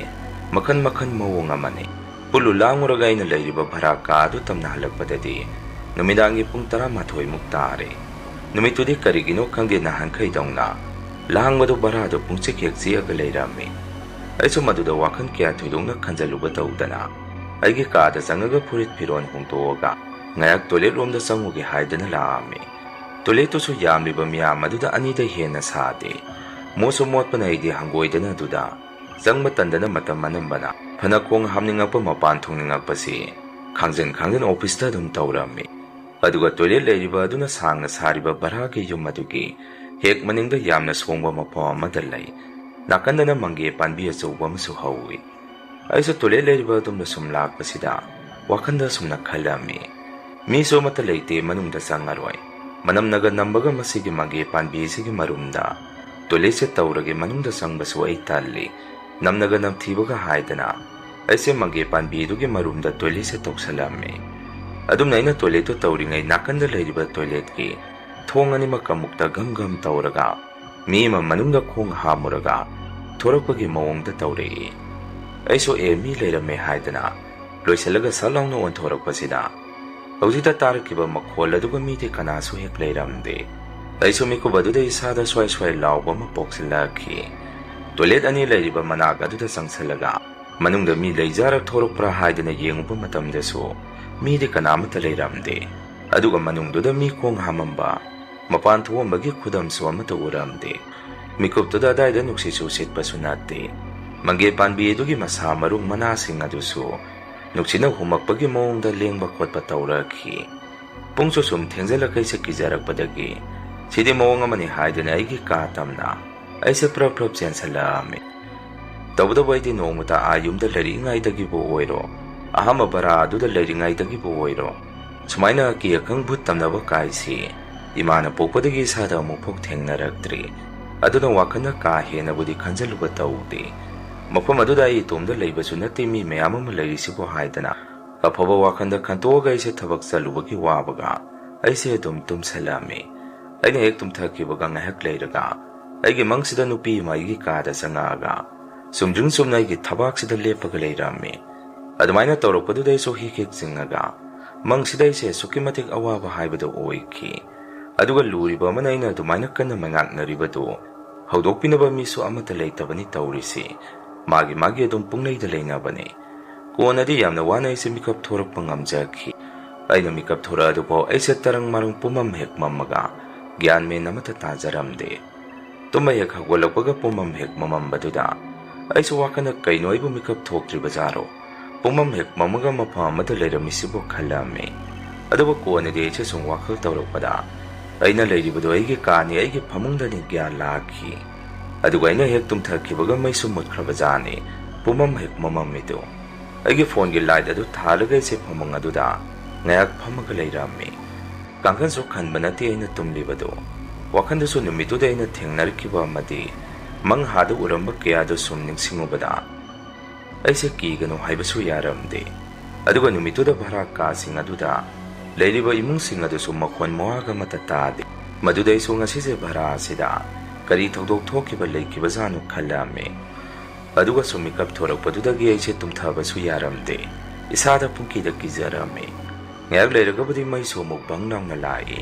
ꯃꯈꯟ ꯃꯈꯟ ꯃꯑꯣꯡ ꯑꯃꯅꯤ꯫ ꯄꯨꯜꯂꯨ ꯂꯥꯡꯉꯨꯔꯒ ꯑꯩꯅ ꯂꯩꯔꯤꯕ ꯚꯔꯥ ꯀꯥ ꯑꯗꯨ ꯇꯝꯅ ꯍꯜꯂꯛꯄꯗꯗꯤ ꯅꯨꯃꯤꯗꯥꯡꯒꯤ ꯄꯨꯡ 11:00ꯃꯨꯛ ꯇꯥꯔꯦ꯫ ꯅꯨꯃꯤꯠꯇꯨꯗꯤ ꯀꯔꯤꯒꯤꯅꯣ ꯈꯪꯗꯦ ꯅꯍꯥꯟꯈꯩꯗꯧꯅ ꯂꯥꯡꯕꯗꯨ ꯚꯔꯥꯗꯨ ꯄꯨꯡꯆꯦꯛ ꯍꯦꯛ ꯆꯦꯛꯑꯒ ꯂꯩꯔꯝꯃꯤ꯫ ꯑꯩꯁꯨ ꯃꯗꯨꯗ ꯋꯥꯈꯜ ꯀꯌꯥ ꯊꯣꯏꯗꯣꯛꯅ ꯈꯟꯖꯜꯂꯨꯕ ꯇꯧꯗꯅ ꯑꯩꯒꯤ ꯀꯥꯗ ꯆꯪꯉꯒ ꯐꯨꯔꯤꯠ ꯐꯤꯔꯣꯜ ꯍꯣꯡꯗꯣꯛꯑꯒ ꯉꯥꯏꯍꯥꯛ ꯇꯣꯏꯂꯦꯠ ꯂꯣꯝꯗ ꯆꯪꯉꯨꯒꯦ ꯍꯥꯏꯗꯅ ꯂꯥꯛꯑꯝꯃꯤ꯫ ꯇꯣꯏꯂꯦꯠꯇꯨꯁꯨ ꯌꯥꯝꯂꯤꯕ ꯃꯤꯌꯥꯝ ꯑꯗꯨꯗ 2ꯗꯩ ꯍꯦꯟꯅ ꯁꯥꯗꯦ꯫ ꯃꯣꯠꯁꯨ ꯃꯣꯠꯄꯅ ꯑꯩꯗꯤ ꯍꯪꯒꯣꯏꯗꯅ ꯑꯗꯨꯗ ꯆꯪꯕ ꯇꯟꯗꯅ ꯃꯇꯝ ꯑꯅꯝꯕꯅ ꯐꯅ ꯈꯣꯡ ꯍꯥꯝꯅꯤꯡꯉꯛꯄ ꯃꯄꯥꯟ ꯊꯣꯛꯅꯤꯡꯉꯛꯄꯁꯤ ꯈꯥꯡꯖꯟ ꯑꯣꯐꯤꯁꯇ ꯑꯗꯨꯝ ꯇꯧꯔꯝꯃꯤ꯫ ꯑꯗꯨꯒ ꯇꯣꯏꯂꯦꯠ ꯂꯩꯔꯤꯕ ꯑꯗꯨꯅ ꯁꯥꯡꯅ ꯁꯥꯔꯤꯕ ꯚꯔꯥꯒꯤ ꯌꯨꯝ ꯑꯗꯨꯒꯤ ꯍꯦꯛ ꯃꯅꯤꯡꯗ ꯌꯥꯝꯅ ꯁꯣꯡꯕ ꯃꯐꯝ ꯑꯃꯗ ꯂꯩ꯫ ꯅꯥꯀꯟꯗꯅ ꯃꯪꯒꯦ ꯄꯥꯟꯕꯤ ꯑꯆꯧꯕ ꯑꯃꯁꯨ ꯍꯧꯏ꯫ ꯑꯩꯁꯨ ꯇꯣꯏꯂꯦꯠ ꯂꯩꯔꯤꯕ ꯑꯗꯨꯝꯅ ꯁꯨꯝ ꯂꯥꯛꯄꯁꯤꯗ ꯋꯥꯈꯟꯗ ꯁꯨꯝꯅ ꯈꯜꯂꯝꯃꯤ, ꯃꯤꯁꯨ ꯑꯃꯠꯇ ꯂꯩꯇꯦ, ꯃꯅꯨꯡꯗ ꯆꯪꯉꯔꯣꯏ, ꯃꯅꯝꯅꯒ ꯅꯝꯕꯒ ꯃꯁꯤꯒꯤ ꯃꯪꯒꯦ ꯄꯥꯟꯕꯤꯁꯤꯒꯤ ꯃꯔꯨꯝꯗ ꯇꯣꯏꯂꯦꯠꯁꯦ ꯇꯧꯔꯒꯦ, ꯃꯅꯨꯡꯗ ꯆꯪꯕꯁꯨ ꯑꯩ ꯇꯜꯂꯤ, ꯅꯝꯅꯒ ꯅꯝꯊꯤꯕꯒ ꯍꯥꯏꯗꯅ ꯑꯩꯁꯦ ꯃꯪꯒꯦ ꯄꯥꯟꯕꯤꯗꯨꯒꯤ ꯃꯔꯨꯝꯗ ꯇꯣꯏꯂꯦꯠꯁꯦ ꯇꯧꯁꯜꯂꯝꯃꯤ꯫ ꯑꯗꯨꯝꯅ ꯑꯩꯅ ꯇꯣꯏꯂꯦꯠꯇꯨ ꯇꯧꯔꯤꯉꯩ ꯅꯥꯀꯟꯗ ꯂꯩꯔꯤꯕ ꯇꯣꯏꯂꯦꯠꯀꯤ ꯊꯣꯡ ꯑꯅꯤꯃꯛ ꯑꯃꯨꯛꯇ ꯒꯝ ꯇꯧꯔꯒ ꯃꯤ ꯑꯃ ꯃꯅꯨꯡꯗ ꯈꯣꯡ ꯍꯥꯝꯃꯨꯔꯒ ꯊꯣꯔꯛꯄꯒꯤ ꯃꯑꯣꯡꯗ ꯇꯧꯔꯛꯏ꯫ ꯑꯩꯁꯨ ꯃꯤ ꯂꯩꯔꯝꯃꯦ ꯍꯥꯏꯗꯅ ꯂꯣꯏꯁꯤꯜꯂꯒ ꯁꯠ ꯂꯥꯎꯅ ꯑꯣꯟꯊꯣꯔꯛꯄꯁꯤꯗ ꯍꯧꯖꯤꯛꯇ ꯇꯥꯔꯛꯈꯤꯕ ꯃꯈꯣꯜ ꯑꯗꯨꯒ ꯃꯤꯗꯤ ꯀꯅꯥꯁꯨ ꯍꯦꯛ ꯂꯩꯔꯝꯗꯦ꯫ ꯑꯩꯁꯨ ꯃꯤꯀꯨꯞ ꯑꯗꯨꯗ ꯏꯁꯥꯗ ꯁ꯭ꯋꯥꯏ ꯂꯥꯎꯕ ꯑꯃ ꯄꯣꯛꯁꯤꯜꯂꯛꯈꯤ꯫ ꯇꯣꯏꯂꯦꯠ 2 ꯂꯩꯔꯤꯕ ꯃꯅꯥꯛ ꯑꯗꯨꯗ ꯆꯪꯁꯜꯂꯒ ꯃꯅꯨꯡꯗ ꯃꯤ ꯂꯩꯖꯥꯔ ꯊꯣꯔꯛꯄ꯭ꯔꯥ ꯍꯥꯏꯗꯅ ꯌꯦꯡꯉꯨꯕ ꯃꯇꯝꯗꯁꯨ ꯃꯤꯗꯤ ꯀꯅꯥꯃꯠꯇ ꯂꯩꯔꯝꯗꯦ꯫ ꯑꯗꯨꯒ ꯃꯅꯨꯡꯗꯨꯗ ꯃꯤ ꯈꯣꯡ ꯍꯥꯝꯃꯝꯕ, ꯃꯄꯥꯟ ꯊꯣꯛꯑꯝꯕꯒꯤ ꯈꯨꯗꯝꯁꯨ ꯑꯃꯠꯇ ꯎꯔꯝꯗꯦ꯫ ꯃꯤꯀꯨꯞꯇꯨꯗ ꯑꯗꯥꯏꯗ ꯅꯨꯡꯁꯤꯠꯁꯨ ꯁꯤꯠꯄꯁꯨ ꯅꯠꯇꯦ꯫ ꯃꯪꯒꯦ ꯄꯥꯟꯕꯤ ꯑꯗꯨꯒꯤ ꯃꯁꯥ ꯃꯔꯨꯡ ꯃꯅꯥꯁꯤꯡ ꯑꯗꯨꯁꯨ ꯅꯨꯡꯁꯤꯠꯅ ꯍꯨꯝꯃꯛꯄꯒꯤ ꯃꯑꯣꯡꯗ ꯂꯦꯡꯕ ꯈꯣꯠꯄ ꯇꯧꯔꯛꯈꯤ꯫ ꯄꯨꯡꯁꯨ ꯁꯨꯝ ꯊꯦꯡꯖꯜꯂꯛꯀꯩꯁꯦ ꯀꯤꯖꯔꯛꯄꯗꯒꯤ ꯁꯤꯗꯤ ꯃꯑꯣꯡ ꯑꯃꯅꯤ ꯍꯥꯏꯗꯅ ꯑꯩꯒꯤ ꯀꯥ ꯇꯝꯅ ꯑꯩꯁꯦ ꯄ꯭ꯔꯞ ꯆꯦꯟꯁꯜꯂꯛꯑꯝꯃꯤ꯫ ꯇꯧꯕꯇꯕꯨ ꯑꯩꯗꯤ ꯅꯣꯡꯃꯇ ꯌꯨꯝꯗ ꯂꯩꯔꯤꯉꯩꯗꯒꯤꯕꯨ ꯑꯣꯏꯔꯣ, ꯑꯍꯥꯟꯕ ꯚꯔꯥ ꯑꯗꯨꯗ ꯂꯩꯔꯤꯉꯩꯗꯒꯤꯕꯨ ꯑꯣꯏꯔꯣ ꯁꯨꯃꯥꯏꯅ ꯑꯀꯤ ꯑꯈꯪ ꯚꯨꯠ ꯇꯝꯅꯕ ꯀꯥꯏꯁꯤ ꯏꯃꯥꯅ ꯄꯣꯛꯄꯗꯒꯤ ꯏꯁꯥꯗ ꯑꯃꯨꯛꯐꯥꯎ ꯊꯦꯡꯅꯔꯛꯇ꯭ꯔꯤ꯫ aduna wakana ka henabudi khanjaluba tawde mafam aduda ai tomda leibasu nate mi mayam ama leirisibo haidana afaba wakanda khantoga aise thabak salubagi wabaga aise dum tumsalame aina hek tumthakibaga ngahak leiraga aigi mangsida nupi maigi kada sangaga sumjung sumna aigi thabaksida lepaga leirame adumaina tawrokpaduda iso hikek jingaga mangsida ise sukimatik awaba haibado oiki aduga luriba amana aina adumaina kanna mangaknaribado hawdokpinaba misu amata leitabani tawrisi magi adum pungleida leinabani konadi yamna wana ise mikap thorakpa ngamjaki aina mikap thora adubo aise tarang marang pumam hek mammaga gyan me namata tajaramde tumma hek hagolakpaga pumam hek mamambaduda aisu wakana kaino aibu mikap thoktriba jaro pumam hek mamaga mafa amada leiramisibo khalame adubo konadi aise sung wakhal tawrakpada aina leiribado aige kani aige phamungdani gyan lakhi aduga aina hek tumthakibaga maisu mutkrabajani pumam hek mamamido aige phone gi light adu thalaga ise phamung aduda ngayak phamaga leirame kangkan so khanbanati aina tumlibado wakanda so numituda aina thengnarkiba amadi manghada uramba kayado sumning singubada aise kigano haibasu yaramde aduga numituda bhara ka sing aduda leiriba imung sing adu sumakhon moaga matatade maduda iso ngasise bhara sida kari thokdok thokiba leikiba janu khalame aduga sumikap thorakpadudagi aise tumthabasu yaramde isada pungkida kijarame ngayak leiragabadi mai somuk bangnangna lai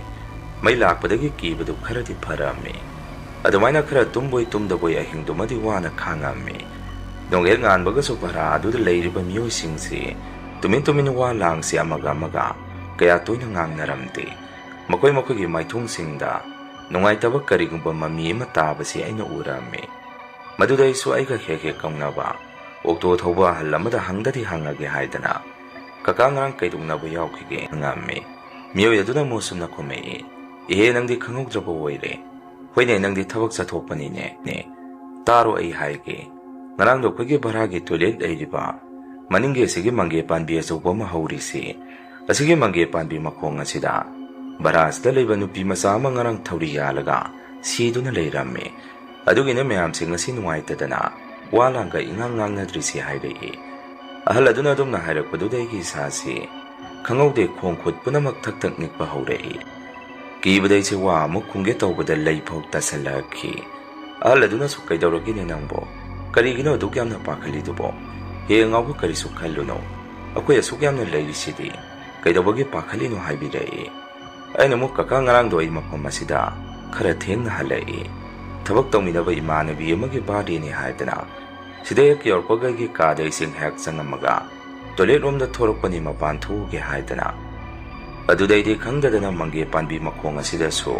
mai lakpadagi kibadu kharadi pharame adumaina khara tumboi tumdaboi ahingdumadi wana khangame nongel nganbaga so bhara aduda leiriba miyoi singsi tumin wa langsi amaga kaya toina ngangngaramde makoi gi maithung singda nungaitaba karigumba mami ama tabasi aina urame maduda isu aiga heke kaungnaba okto thoba halamada hangdadi hangage haidana kaka ngarang kaidungnaba yaukige ngame miyoi aduna mosumna khomei ehe nangdi khangokdraba oire hoine nangdi thabak chathokpani ne taro ai haige ngarang do khige bharagi toilet airiba maninge sigi mange panbi asuboma haurisi asigi mange panbi makhong asida barasda leiba nupi masa ama ngarang thauri yalaga siduna leirame adugina mayam sing asi nuaitadana walanga ingang nadrisi hairei ahal aduna dumna hairakpaduda gi sasi khangaude khongkhut punamak thak nikpa haurei kibadai se wa amuk khungge tawbada leifau tasalakhi ahal aduna su kaidawragine nangbo karigino dugyamna pakhali dubo he ngabu kari su khalluno akoi asugyamna leirisidi kaidawbagi pakhali no haibirei aina muk kaka ngarang do ai mapam asida khara thengna halai thabak tawminaba imanabi amagi badi ni haidana sidai yorpaga gi kada ising hek changamaga toilet room da thorokpani mapan thuge haidana adudai de khangdadana mangi panbi makhong asida so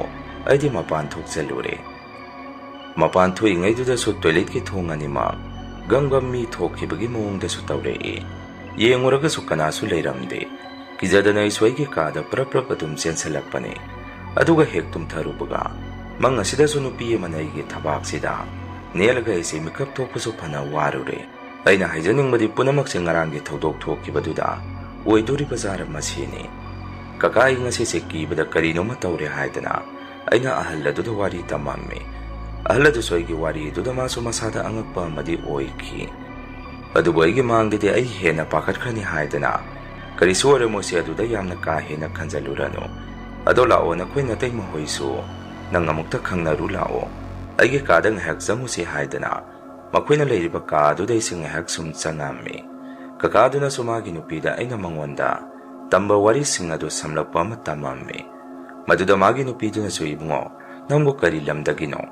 aidi mapan thok chalure mapan thui ngai du da so toilet ki thongani ma gangam mi thokhibagi mong da su tawre yenguraga su kana su leiramde kijadana iswai ki kada prap atum sensalakpane aduga hek tum tharubaga mang asida su nupi manai gi thabak sida nelaga ise mikap thokpasu phana warure aina haijaningmadi punamak se ngarang gi thodok thokkibaduda oiduri bazar masini kakai ngasi se kibada karino ma tawre haidana aina ahalladu da wari tamamme ahalladu soi gi wari duda masu masada angakpa madi oiki adu boy gi mangde ai hena pakat khani haidana kari suwara mo se aduda yamna ka hena khanjalurano adola ona khoina taima hoisu nang amukta khangnaru lao aige kadang hak jamu se haidana makhoina leiriba ka aduda ising hak sum changame kaka aduna sumagi nupida aina mangonda tamba wari sing adu samlakpa ma tamamme maduda magi nupiduna su ibungo nangbo kari lamdagino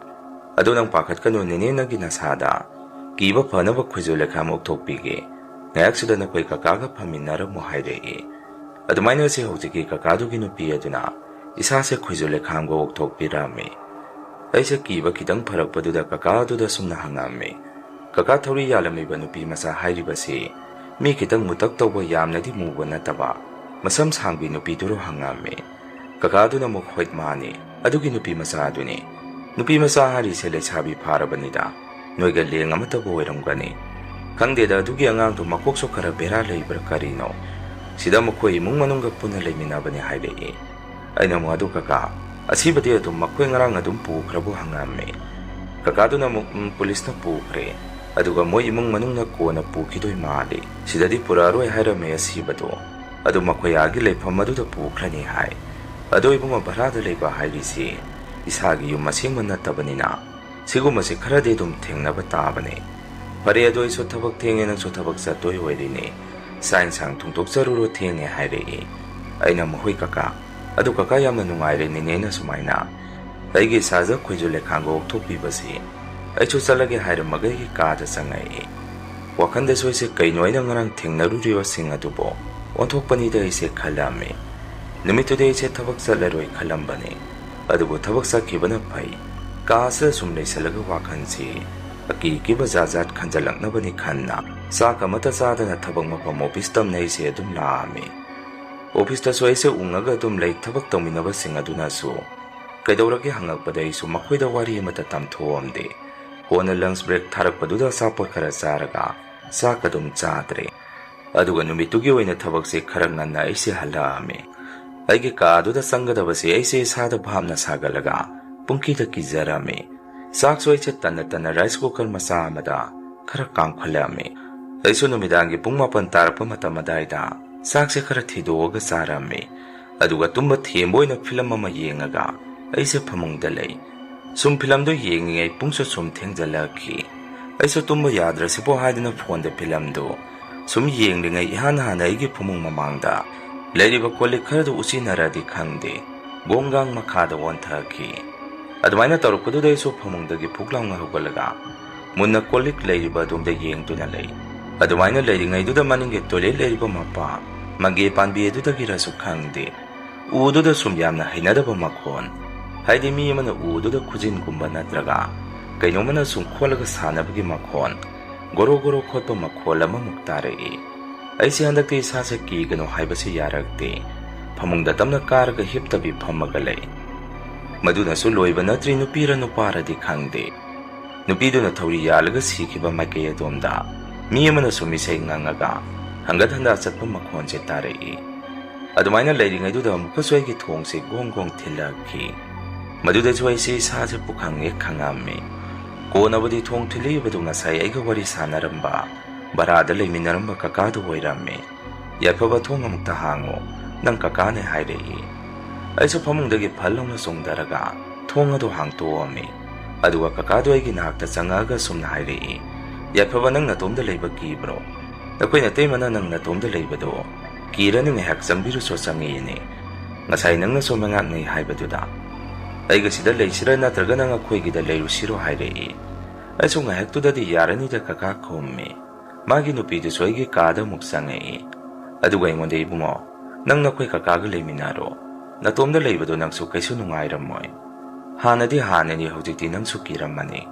adu nang pakat kanu nene nagina sada kiba phanaba khujule khamok thokpige ngayak sida na koi kaka ga phaminara mo hairei adumaina se hojiki kaka du gi nupi aduna isa se khujule khamgo thokpirame aise kiba kitang pharakpaduda kaka du da sumna hangame kaka thori yalami banupi masa hairi basi mi kitang mutak tawba yamnadi muba nataba masam sangbi nupi duro hangame kaka du na mo khoit mani adugi nupi masa aduni nupi masa hari se le chabi pharabanida noiga leng amata boiramgani khangdeda adugi angang du makokso khara bera leibra karino sida mokoi mung manungga puna leiminabani hairei aina mo adu kaka asibati adum makhoi ngarang adum pu khrabu hangame Kakaduna pulisna pukre aduga moi imung manungna kona pukidoi mali sidadi puraroi hairame asibado adu makoyagi leifam aduda pukrani hai ado ibunga barada leiba hairisi isagi yum masingma nattabanina sigumase kharade dum thengnaba tabane pare ado iso thabak thenge nang so thabak satoi oirine sain sang thungtok charuro thenge haire aina mohoi kaka adu kaka yamna nungaire nine na sumaina aigi saja khojule khango thokpi basi aichu chalage haire magai ki kaada sangai wakhande soise kainoina ngarang thengnaru riwa sing adubo onthokpani da ise khalame numitude ise thabak chalaroi khalambane adubo thabak sakibana phai kaasa sumle salaga wakhansi aki kiba jajat khanjalaknabani khanna saka mata sadana thabak mapam office tam nei se adum laame office ta soise ungaga dum lei thabak tawminaba sing aduna su kaidawrage hangakpada isu makhoida wari amata tamthoamde hona lunch break tharakpaduda sapot khara charaga sakadum chadre aduga numitugi oina thabakse khara nganna aise halame aige kaduda sangadabase aise sada bhamna sagalaga pungkida kijarame sak soiche tanna rice cooker masa amada khara kangkhalame aisu numidangi pungmapan tarpa matamadaida sakse khara thidoga charame aduga tumba themboina film ama yengaga aise phamungda lei sum film do yengi pungso sum thengjalaki aisu tumba yadra sipo haidina phone de film do sum yenglingai ihan hanai gi phumung mamangda leiriba kolle khara do usinaradi khangde gongang makhada wonthaki adumaina tarukadu dai so phamungda gi phuklang hugalaga munna kolik leiriba dumda yengtuna lei adumaina leiringai du da maninge tole leiriba mapa mage panbi edu da gira su khangde udu da sum yamna hainada ba makhon haidi mi mana udu da khujin gumba natraga kaino mana sum kholaga sanabagi makhon goro goro khotpa makhol ama muktare aisi handakte sa se ki gano haibase yarakte phamungda tamna karga hiptabi phamaga lei maduna su loiba natri nupira nupara di khangde nupidu na thori yalaga sikhiba maike adomda mi mana sumi sei ngangaga hangat handa chatpa makhon che tare adumaina leiringai du da mukasoi gi thong se gong gong thilaki maduda choi se sa se pukhang e khangame ko nabadi thong thili badunga sai aiga wari sanaramba barada leiminaramba kaka du oirame yaphaba thong amukta hango nang kaka ne haire aiso phamungdagi phallongna songdaraga thong adu hangtoame aduga kaka du aigi nakta changaga sumna haire yaphaba nang natomda leiba kibro nakoi na temana nang natomda leibado kirani ngai hak sambiru so changine ngasai nang na so mangak ngai haibaduda aiga sida leisira natraga nang akhoi gi da leiru siro haire aiso ngai hak tu da di yarani da kaka khomme magi nupi du soigi kada muksangai aduga ingonde ibungo nang nakoi kaka ga leiminaro natomda leibado nang su kaisu nungai ramoy hanadi hanani hojikti nang su kiramani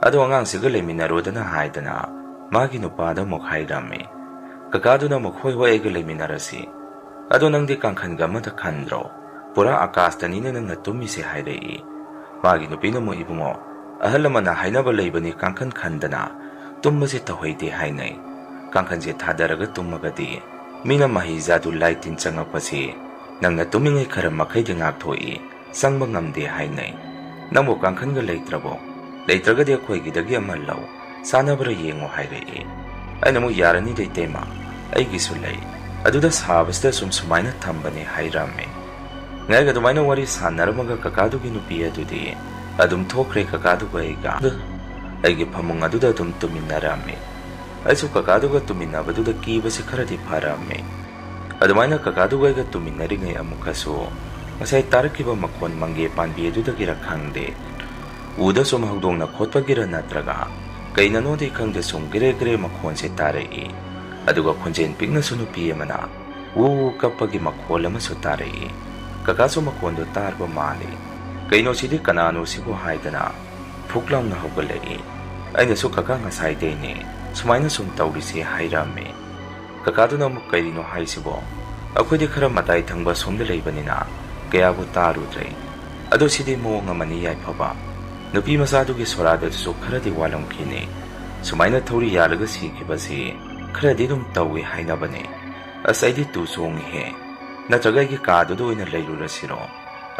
adu angang siga leiminaro dana haidana magi nupada mok hairame kakaduna mokhoi hoi ga leiminarasi adu nangdi kangkhan gamata khandro pura akastani nang natumi se hairei magi nupina mo ibungo ahalamana hainaba leibani kangkhan khandana tummase tahoide hainai kangkhan je thadaraga tummagadi mina mahi jadu lightin changapasi nang natumingai khara makhai de ngak thoi sangba ngamde hainai namo kangkhan ga leitrabo leitraga de khoi gi dagi amal law sanabra yengo hairei aina mo yarani de tema aigi sulai aduda sabasta sum sumaina thambani hairame ngai ga dumaina wari sanaramaga kakadu gi nupi adudi adum thokre kakadu ga aigi phamung aduda dum tuminarame aisu kakadu ga tuminabaduda kibase kharadi pharame adumaina kakadu ga tuminari ngai amukaso ngasai tarakiba makhon mange panbi aduda gira khangde uda sum hawdongna khotpa gira natraga kainano de khangde sum gire gire makhon se tare aduga khonjen pingna sunu pi amana u kapagi makhol ama su tare kakaso makhondo tarba male kaino sidi kanano sibo haidana phuklam na hogale aina su kaka ngasai de ne sumaina sum tawri se hairame kakaduna mu kairino haisibo akhodi khara matai thangba somde leibanina kaya bu taru tre ado sidi mo ngamani yai phaba nupi masadu gi sorada su khara di walam khine sumaina thori yalaga sikibasi khara di dum tawi haina bane asaidi tu song he na jagai gi ka du ina leilu rasiro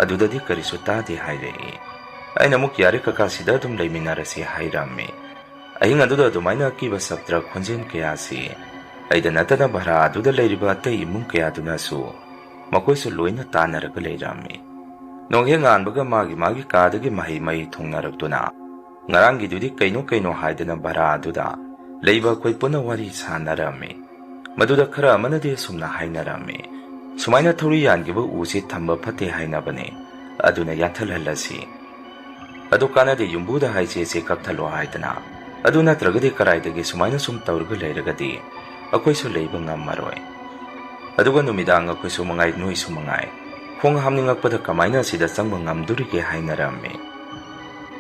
adudadi karisu ta de haire ꯑꯩꯅ ꯑꯃꯨꯛ ꯌꯥꯔꯦ ꯀꯀꯥ ꯁꯤꯗ ꯑꯗꯨꯝ ꯂꯩꯃꯤꯟꯅꯔꯁꯤ ꯍꯥꯏꯔꯝꯃꯤ꯫ ꯑꯍꯤꯡ ꯑꯗꯨꯗ ꯑꯗꯨꯃꯥꯏꯅ ꯑꯀꯤꯕ ꯁꯞꯇ꯭ꯔ ꯈꯣꯟꯖꯦꯜ ꯀꯌꯥꯁꯤ ꯑꯩꯗ ꯅꯠꯇꯅ ꯚꯔꯥ ꯑꯗꯨꯗ ꯂꯩꯔꯤꯕ ꯑꯇꯩ ꯏꯃꯨꯡ ꯀꯌꯥꯗꯨꯅꯁꯨ ꯃꯈꯣꯏꯁꯨ ꯂꯣꯏꯅ ꯇꯥꯟꯅꯔꯒ ꯂꯩꯔꯝꯃꯤ꯫ ꯅꯣꯡꯍꯦꯛ ꯉꯥꯟꯕꯒ ꯃꯥꯒꯤ ꯀꯥꯗꯒꯤ ꯃꯍꯩ ꯊꯨꯡꯅꯔꯛꯇꯨꯅ ꯉꯔꯥꯡꯒꯤꯗꯨꯗꯤ ꯀꯩꯅꯣ ꯍꯥꯏꯗꯅ ꯚꯔꯥ ꯑꯗꯨꯗ ꯂꯩꯕ ꯑꯩꯈꯣꯏ ꯄꯨꯟꯅ ꯋꯥꯔꯤ ꯁꯥꯟꯅꯔꯝꯃꯤ꯫ ꯃꯗꯨꯗ ꯈꯔ ꯑꯃꯅꯗꯤ ꯑꯁꯨꯝꯅ ꯍꯥꯏꯅꯔꯝꯃꯤ, ꯁꯨꯃꯥꯏꯅ ꯊꯧꯔꯤ ꯌꯥꯟꯈꯤꯕ ꯎꯁꯤ ꯊꯝꯕ ꯐꯠꯇꯦ ꯍꯥꯏꯅꯕꯅꯤ, ꯑꯗꯨꯅ ꯌꯥꯟꯊꯠꯍꯜꯂꯁꯤ꯫ ꯑꯗꯨ ꯀꯥꯟꯅꯗꯦ ꯌꯨꯝꯕꯨꯗ ꯍꯥꯏꯁꯦ ꯀꯛꯊꯠꯂꯣ ꯍꯥꯏꯗꯅ, ꯑꯗꯨ ꯅꯠꯇ꯭ꯔꯒꯗꯤ ꯀꯔꯥꯏꯗꯒꯤ ꯁꯨꯃꯥꯏꯅ ꯁꯨꯝ ꯇꯧꯔꯒ ꯂꯩꯔꯒꯗꯤ ꯑꯩꯈꯣꯏꯁꯨ ꯂꯩꯕ ꯉꯝꯃꯔꯣꯏ꯫ ꯑꯗꯨꯒ ꯅꯨꯃꯤꯗꯥꯡ ꯑꯩꯈꯣꯏꯁꯨ ꯃꯉꯥꯏ ꯅꯣꯏꯁꯨ ꯃꯉꯥꯏ ꯈꯣꯡ ꯍꯥꯝꯅꯤꯡꯉꯛꯄꯗ ꯀꯃꯥꯏꯅ ꯑꯁꯤꯗ ꯆꯪꯕ ꯉꯝꯗꯣꯔꯤꯒꯦ ꯍꯥꯏꯅꯔꯝꯃꯤ꯫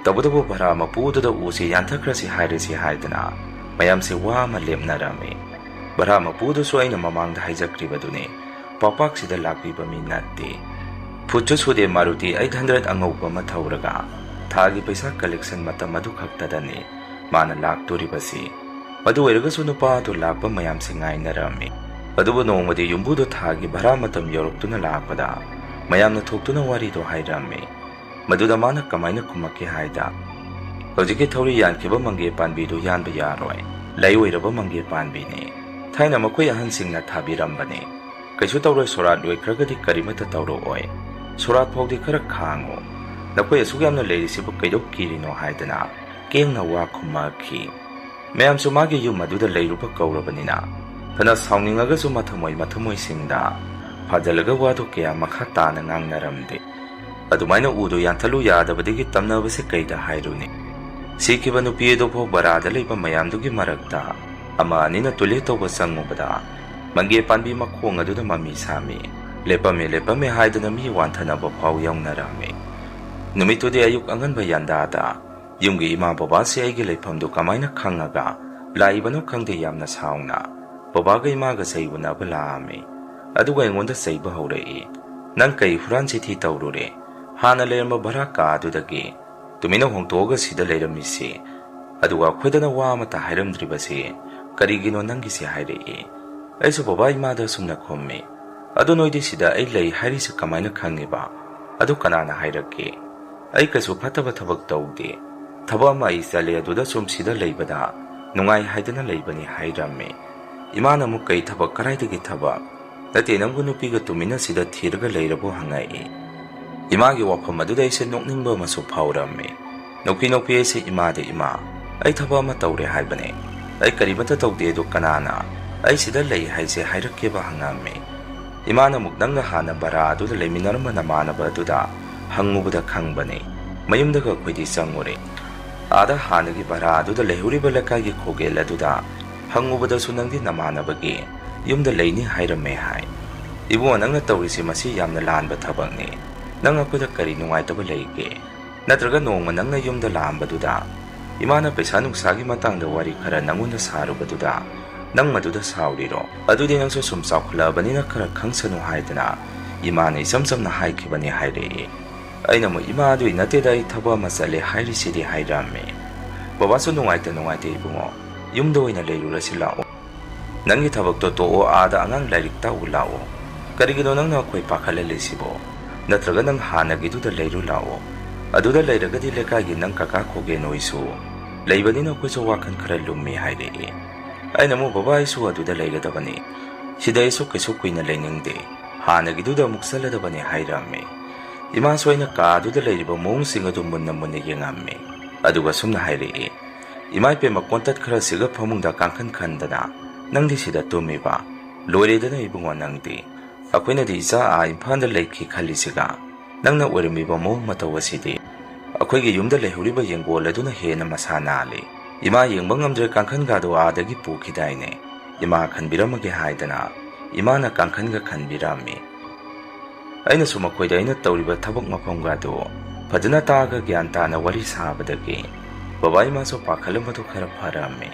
ꯇꯧꯕꯇꯕꯨ ꯚꯔꯥ ꯃꯄꯨꯗꯨꯗ ꯎꯁꯤ ꯌꯥꯟꯊꯠꯈ꯭ꯔꯁꯤ ꯍꯥꯏꯔꯁꯤ ꯍꯥꯏꯗꯅ ꯃꯌꯥꯝꯁꯦ ꯋꯥ ꯑꯃ ꯂꯦꯞꯅꯔꯝꯃꯤ꯫ ꯚꯔꯥ ꯃꯄꯨꯗꯨꯁꯨ ꯑꯩꯅ ꯃꯃꯥꯡꯗ ꯍꯥꯏꯖꯈ꯭ꯔꯤꯕꯗꯨꯅꯤ, ꯄꯥꯛꯄꯥꯛꯁꯤꯗ ꯂꯥꯛꯄꯤꯕ ꯃꯤ ꯅꯠꯇꯦ꯫ ꯐꯨꯠꯁꯨ ꯁꯨꯗꯦ ꯃꯥꯔꯨꯇꯤ 800 ꯑꯉꯧꯕ ꯑꯃ ꯊꯧꯔꯒ ꯊꯥꯒꯤ ꯄꯩꯁꯥ ꯀꯂꯦꯛꯁꯟ ꯃꯇꯝ ꯑꯗꯨ ꯈꯛꯇꯗꯅꯤ ꯃꯥꯅ ꯂꯥꯛꯇꯣꯔꯤꯕꯁꯤ꯫ ꯃꯗꯨ ꯑꯣꯏꯔꯒꯁꯨ ꯅꯨꯄꯥ ꯑꯗꯨ ꯂꯥꯛꯄ ꯃꯌꯥꯝꯁꯦ ꯉꯥꯏꯅꯔꯝꯃꯤ꯫ ꯑꯗꯨꯕꯨ ꯅꯣꯡꯃꯗꯤ ꯌꯨꯝꯕꯨꯗꯨ ꯊꯥꯒꯤ ꯚꯔꯥ ꯃꯇꯝ ꯌꯧꯔꯛꯇꯨꯅ ꯂꯥꯛꯄꯗ ꯃꯌꯥꯝꯅ ꯊꯣꯛꯇꯨꯅ ꯋꯥꯔꯤꯗꯣ ꯍꯥꯏꯔꯝꯃꯤ꯫ ꯃꯗꯨꯗ ꯃꯥꯅ ꯀꯃꯥꯏꯅ ꯈꯨꯝꯃꯛꯀꯦ ꯍꯥꯏꯗ, ꯍꯧꯖꯤꯛꯀꯤ ꯊꯧꯔꯤ ꯌꯥꯟꯈꯤꯕ ꯃꯪꯒꯦ ꯄꯥꯟꯕꯤꯗꯨ ꯌꯥꯟꯕ ꯌꯥꯔꯣꯏ, ꯂꯩ ꯑꯣꯏꯔꯕ ꯃꯪꯒꯦ ꯄꯥꯟꯕꯤꯅꯤ, ꯊꯥꯏꯅ ꯃꯈꯣꯏ ꯑꯍꯟꯁꯤꯡꯅ ꯊꯥꯕꯤꯔꯝꯕꯅꯤ, ꯀꯩꯁꯨ ꯇꯧꯔꯣꯏ, ꯁꯣꯔꯥꯠ ꯂꯣꯏꯈ꯭ꯔꯒꯗꯤ ꯀꯔꯤꯃꯠꯇ ꯇꯧꯔꯛꯑꯣꯏ, ꯁꯣꯔꯥꯠ ꯐꯥꯎꯗꯤ ꯈꯔ ꯈꯥꯡꯉꯨ, ꯅꯈꯣꯏ ꯑꯁꯨꯛ ꯌꯥꯝꯅ ꯂꯩꯔꯤꯁꯤꯕꯨ ꯀꯩꯗꯧ ꯀꯤꯔꯤꯅꯣ ꯍꯥꯏꯗꯅ ꯀꯦꯡꯅ ꯋꯥ ꯈꯨꯝꯃꯛꯈꯤ꯫ ꯃꯌꯥꯝꯁꯨ ꯃꯥꯒꯤ ꯌꯨꯝ ꯑꯗꯨꯗ ꯂꯩꯔꯨꯕ ꯀꯧꯔꯕꯅꯤꯅ ꯐꯅ ꯁꯥꯎꯅꯤꯡꯉꯒꯁꯨ ꯃꯊꯃꯣꯏꯁꯤꯡꯗ ꯐꯥꯖꯤꯜꯂꯒ ꯋꯥꯗꯨ ꯀꯌꯥ ꯃꯈꯥ ꯇꯥꯅ ꯉꯥꯡꯅꯔꯝꯗꯦ꯫ ꯑꯗꯨꯃꯥꯏꯅ ꯎꯗꯨ ꯌꯥꯟꯊꯠꯂꯨ ꯌꯥꯗꯕꯗꯒꯤ ꯇꯝꯅꯕꯁꯦ ꯀꯩꯗ ꯍꯥꯏꯔꯨꯅꯤ? ꯁꯤꯈꯤꯕ ꯅꯨꯄꯤ ꯑꯗꯨꯐꯥꯎ ꯕꯔꯥꯗ ꯂꯩꯕ ꯃꯌꯥꯝꯗꯨꯒꯤ ꯃꯔꯛꯇ ꯑꯃ ꯑꯅꯤꯅ ꯇꯣꯏꯂꯦꯠ ꯇꯧꯕ ꯆꯪꯉꯨꯕꯗ ꯃꯪꯒꯦ ꯄꯥꯟꯕꯤ ꯃꯈꯣꯡ ꯑꯗꯨꯗ ꯃꯃꯤ ꯁꯥꯃꯤ, ꯂꯦꯞꯄꯝꯃꯦ ꯍꯥꯏꯗꯅ ꯃꯤ ꯋꯥꯟꯊꯅꯕ ꯐꯥꯎ ꯌꯥꯎꯅꯔꯝꯃꯤ꯫ ꯅꯨꯃꯤꯠꯇꯨꯗꯤ ꯑꯌꯨꯛ ꯑꯉꯟꯕ ꯌꯥꯟꯗꯥꯗ ꯌꯨꯝꯒꯤ ꯏꯃꯥ ꯕꯕꯥꯁꯤ ꯑꯩꯒꯤ ꯂꯩꯐꯝꯗꯨ ꯀꯃꯥꯏꯅ ꯈꯪꯉꯒ ꯂꯥꯛꯏꯕꯅꯣ ꯈꯪꯗꯦ ꯌꯥꯝꯅ ꯁꯥꯎꯅ ꯕꯕꯥꯒ ꯏꯃꯥꯒ ꯆꯩ ꯎꯅꯕ ꯂꯥꯛꯑꯝꯃꯤ꯫ ꯑꯗꯨꯒ ꯑꯩꯉꯣꯟꯗ ꯆꯩꯕ ꯍꯧꯔꯛꯏ, ꯅꯪ ꯀꯩ ꯍꯨꯔꯥꯟ ꯆꯤꯊꯤ ꯇꯧꯔꯨꯔꯦ? ꯍꯥꯟꯅ ꯂꯩꯔꯝꯕ ꯚꯔꯥ ꯀꯥ ꯑꯗꯨꯗꯒꯤ ꯇꯨꯃꯤꯟꯅ ꯍꯣꯡꯇꯣꯛꯑꯒ ꯁꯤꯗ ꯂꯩꯔꯝꯃꯤꯁꯤ, ꯑꯗꯨꯒ ꯑꯩꯈꯣꯏꯗꯅ ꯋꯥ ꯑꯃꯠꯇ ꯍꯥꯏꯔꯝꯗ꯭ꯔꯤꯕꯁꯤ ꯀꯔꯤꯒꯤꯅꯣ ꯅꯪꯒꯤꯁꯤ ꯍꯥꯏꯔꯛꯏ꯫ ꯑꯩꯁꯨ ꯕꯕꯥ ꯏꯃꯥꯗ ꯑꯁꯨꯝꯅ ꯈꯨꯝꯃꯤ, ꯑꯗꯨ ꯅꯣꯏꯗꯤ ꯁꯤꯗ ꯑꯩ ꯂꯩ ꯍꯥꯏꯔꯤꯁꯤ ꯀꯃꯥꯏꯅ ꯈꯪꯉꯤꯕ? ꯑꯗꯨ ꯀꯅꯥꯅ ꯍꯥꯏꯔꯛꯀꯦ? ꯑꯩ ꯀꯩꯁꯨ ꯐꯠꯇꯕ ꯊꯕꯛ ꯇꯧꯗꯦ, ꯊꯕꯛ ꯑꯃ ꯑꯩ ꯆꯠꯂꯦ, ꯑꯗꯨꯗ ꯁꯨꯝ ꯁꯤꯗ ꯂꯩꯕꯗ ꯅꯨꯡꯉꯥꯏ ꯍꯥꯏꯗꯅ ꯂꯩꯕꯅꯤ ꯍꯥꯏꯔꯝꯃꯤ꯫ ꯏꯃꯥꯅ ꯑꯃꯨꯛ ꯀꯩ ꯊꯕꯛ, ꯀꯔꯥꯏꯗꯒꯤ ꯊꯕꯛ? ꯅꯠꯇꯦ, ꯅꯪꯕꯨ ꯅꯨꯄꯤꯒ ꯇꯨꯃꯤꯟꯅ ꯁꯤꯗ ꯊꯤꯔꯒ ꯂꯩꯔꯕꯣ ꯍꯪꯉꯛꯏ꯫ ꯏꯃꯥꯒꯤ ꯋꯥꯐꯝ ꯑꯗꯨꯗ ꯑꯩꯁꯦ ꯅꯣꯛꯅꯤꯡꯕ ꯑꯃꯁꯨ ꯐꯥꯎꯔꯝꯃꯤ꯫ ꯅꯣꯛꯄꯤ ꯑꯩꯁꯦ ꯏꯃꯥꯗ, ꯏꯃꯥ ꯑꯩ ꯊꯕꯛ ꯑꯃ ꯇꯧꯔꯦ ꯍꯥꯏꯕꯅꯦ, ꯑꯩ ꯀꯔꯤꯃꯠꯇ ꯇꯧꯗꯦ, ꯑꯗꯨ ꯀꯅꯥꯅ ꯑꯩ ꯁꯤꯗ ꯂꯩ ꯍꯥꯏꯁꯦ ꯍꯥꯏꯔꯛꯀꯦꯕ ꯍꯪꯉꯝꯃꯤ꯫ ꯏꯃꯥꯅ ꯑꯃꯨꯛ ꯅꯪꯒ ꯍꯥꯟꯅ ꯕꯔꯥ ꯑꯗꯨꯗ ꯂꯩꯃꯤꯟꯅꯔꯝꯕ ꯅꯃꯥꯟꯅꯕ ꯑꯗꯨꯗ ꯍꯪꯉꯨꯕꯗ ꯈꯪꯕꯅꯤ, ꯃꯌꯨꯝꯗꯒ ꯑꯩꯈꯣꯏꯗꯤ ꯆꯪꯉꯨꯔꯦ, ꯑꯥꯗ ꯍꯥꯟꯅꯒꯤ ꯕꯔꯥ ꯑꯗꯨꯗ ꯂꯩꯍꯧꯔꯤꯕ ꯂꯩꯀꯥꯏꯒꯤ ꯈꯣꯒꯦꯜ ꯑꯗꯨꯗ ꯍꯪꯉꯨꯕꯗꯁꯨ ꯅꯪꯗꯤ ꯅꯃꯥꯟꯅꯕꯒꯤ ꯌꯨꯝꯗ ꯂꯩꯅꯤ ꯍꯥꯏꯔꯝꯃꯦ ꯍꯥꯏ꯫ ꯏꯕꯨꯡꯉꯣ, ꯅꯪꯅ ꯇꯧꯔꯤꯁꯤ ꯃꯁꯤ ꯌꯥꯝꯅ ꯂꯥꯟꯕ ꯊꯕꯛꯅꯤ, ꯅꯪ ꯑꯩꯈꯣꯏꯗ ꯀꯔꯤ ꯅꯨꯡꯉꯥꯏꯇꯕ ꯂꯩꯒꯦ? ꯅꯠꯇ꯭ꯔꯒ ꯅꯣꯡꯃ ꯅꯪꯅ ꯌꯨꯝꯗ ꯂꯥꯛꯑꯝꯕꯗꯨꯗ ꯏꯃꯥꯅ ꯄꯩꯁా ꯅꯨꯡꯁꯥꯒꯤ ꯃꯇꯥꯡꯗ ꯋꯥꯔꯤ ꯈꯔ ꯅꯪꯉꯣꯟꯗ ꯁꯥꯔꯨꯕꯗꯨꯗ ꯅꯪ ꯃꯗꯨꯗ ꯁꯥꯎꯔꯤꯔꯣ? ꯑꯗꯨꯗꯤ ꯅꯪꯁꯨ ꯁꯨꯝ ꯆꯥꯎꯈꯠꯂꯛꯑꯕꯅꯤꯅ ꯈꯔ ꯈꯪꯁꯅꯨ ꯍꯥꯏꯗꯅ ꯏꯃꯥꯅ ꯏꯆꯝ ꯆꯝꯅ ꯍꯥꯏꯈꯤꯕꯅꯤ ꯍꯥꯏꯔꯛꯏ꯫ ꯑꯩꯅ ꯑꯃꯨꯛ ꯏꯃꯥ, ꯑꯗꯨꯏ ꯅꯠꯇꯦꯗ, ꯑꯩ ꯊꯕꯛ ꯑꯃ ꯆꯠꯂꯦ ꯍꯥꯏꯔꯤꯁꯤꯗꯤ ꯍꯥꯏꯔꯝꯃꯤ꯫ ꯕꯕꯥꯁꯨ ꯅꯨꯡꯉꯥꯏꯇꯦ ꯏꯕꯨꯡꯉꯣ, ꯌꯨꯝꯗ ꯑꯣꯏꯅ ꯂꯩꯔꯨꯔꯁꯤ ꯂꯥꯛꯑꯣ, ꯅꯪꯒꯤ ꯊꯕꯛꯇꯣ ꯇꯣꯛꯑꯣ, ꯑꯥꯗ ꯑꯉꯥꯡ ꯂꯥꯏꯔꯤꯛ ꯇꯥꯛꯎ ꯂꯥꯛꯑꯣ, ꯀꯔꯤꯒꯤꯅꯣ ꯅꯪꯅ ꯑꯩꯈꯣꯏ ꯄꯥꯈꯠꯍꯜꯂꯤꯁꯤꯕꯣ? ꯅꯠꯇ꯭ꯔꯒ ꯅꯪ ꯍꯥꯟꯅꯒꯤꯗꯨꯗ ꯂꯩꯔꯨ ꯂꯥꯛꯑꯣ, ꯑꯗꯨꯗ ꯂꯩꯔꯒꯗꯤ ꯂꯩꯀꯥꯏꯒꯤ ꯅꯪ ꯀꯀꯥ ꯈꯣꯒꯦꯟ ꯍꯣꯏꯁꯨ ꯂꯩꯕꯅꯤꯅ ꯑꯩꯈꯣꯏꯁꯨ ꯋꯥꯈꯜ ꯈꯔ ꯂꯨꯝꯃꯤ ꯍꯥꯏꯔꯛꯏ꯫ ꯑꯩꯅ ꯑꯃꯨꯛ ꯕꯕꯥ, ꯑꯩꯁꯨ ꯑꯗꯨꯗ ꯂꯩꯒꯗꯕꯅꯤ, ꯁꯤꯗ ꯑꯩꯁꯨ ꯀꯩꯁꯨ ꯀꯨꯏꯅ ꯂꯩꯅꯤꯡꯗꯦ, ꯍꯥꯟꯅꯒꯤꯗꯨꯗ ꯑꯃꯨꯛ ꯆꯠꯂꯗꯕꯅꯤ ꯍꯥꯏꯔꯝꯃꯤ꯫ ꯏꯃꯥꯁꯨ ꯑꯩꯅ ꯀꯥ ꯑꯗꯨꯗ ꯂꯩꯔꯤꯕ ꯃꯑꯣꯡꯁꯤꯡ ꯑꯗꯨ ꯃꯨꯟꯅ ꯌꯦꯡꯉꯝꯃꯤ, ꯑꯗꯨꯒ ꯁꯨꯝꯅ ꯍꯥꯏꯔꯛꯏ, ꯏꯃꯥ ꯏꯄꯦꯝꯃ, ꯀꯣꯟꯇꯠ ꯈꯔꯁꯤꯒ ꯐꯃꯨꯡꯗ ꯀꯥꯡꯈꯟ ꯈꯟꯗꯅ ꯅꯪꯗꯤ ꯁꯤꯗ ꯇꯨꯝꯃꯤꯕ, ꯂꯣꯏꯔꯦꯗꯅ ꯏꯕꯨꯡꯉꯣ ꯅꯪꯗꯤ, ꯑꯩꯈꯣꯏꯅꯗꯤ ꯏꯆꯥ ꯏꯝꯐꯥꯜꯗ ꯂꯩꯈꯤ ꯈꯜꯂꯤꯁꯤꯒ ꯅꯪꯅ ꯑꯣꯏꯔꯝꯃꯤꯕ ꯃꯑꯣꯡ ꯃꯇꯧ ꯑꯁꯤꯗꯤ ꯑꯩꯈꯣꯏꯒꯤ ꯌꯨꯝꯗ ꯂꯩꯍꯧꯔꯤꯕ ꯌꯦꯡꯒꯣꯜ ꯑꯗꯨꯅ ꯍꯦꯟꯅ ꯃꯁꯥ ꯅꯥꯜꯂꯤ, ꯏꯃꯥ ꯌꯦꯡꯕ ꯉꯝꯗ꯭ꯔꯦ, ꯀꯥꯡꯈꯟꯒꯗꯣ ꯑꯥꯗꯒꯤ ꯄꯨꯈꯤꯗꯥꯏꯅꯦ, ꯏꯃꯥ ꯈꯟꯕꯤꯔꯝꯃꯒꯦ ꯍꯥꯏꯗꯅ ꯏꯃꯥꯅ ꯀꯥꯡꯈꯟꯒ ꯈꯟꯕꯤꯔꯝꯃꯤ꯫ ꯑꯩꯅꯁꯨ ꯃꯈꯣꯏꯗ ꯑꯩꯅ ꯇꯧꯔꯤꯕ ꯊꯕꯛ ꯃꯐꯝꯒꯗꯣ ꯐꯖꯅ ꯇꯥꯛꯑꯒ ꯒ꯭ꯌꯥꯟ ꯇꯥꯅ ꯋꯥꯔꯤ ꯁꯥꯕꯗꯒꯤ ꯕꯕꯥ ꯏꯃꯥꯁꯨ ꯄꯥꯈꯠꯂꯝꯕꯗꯨ ꯈꯔ ꯐꯔꯝꯃꯤ꯫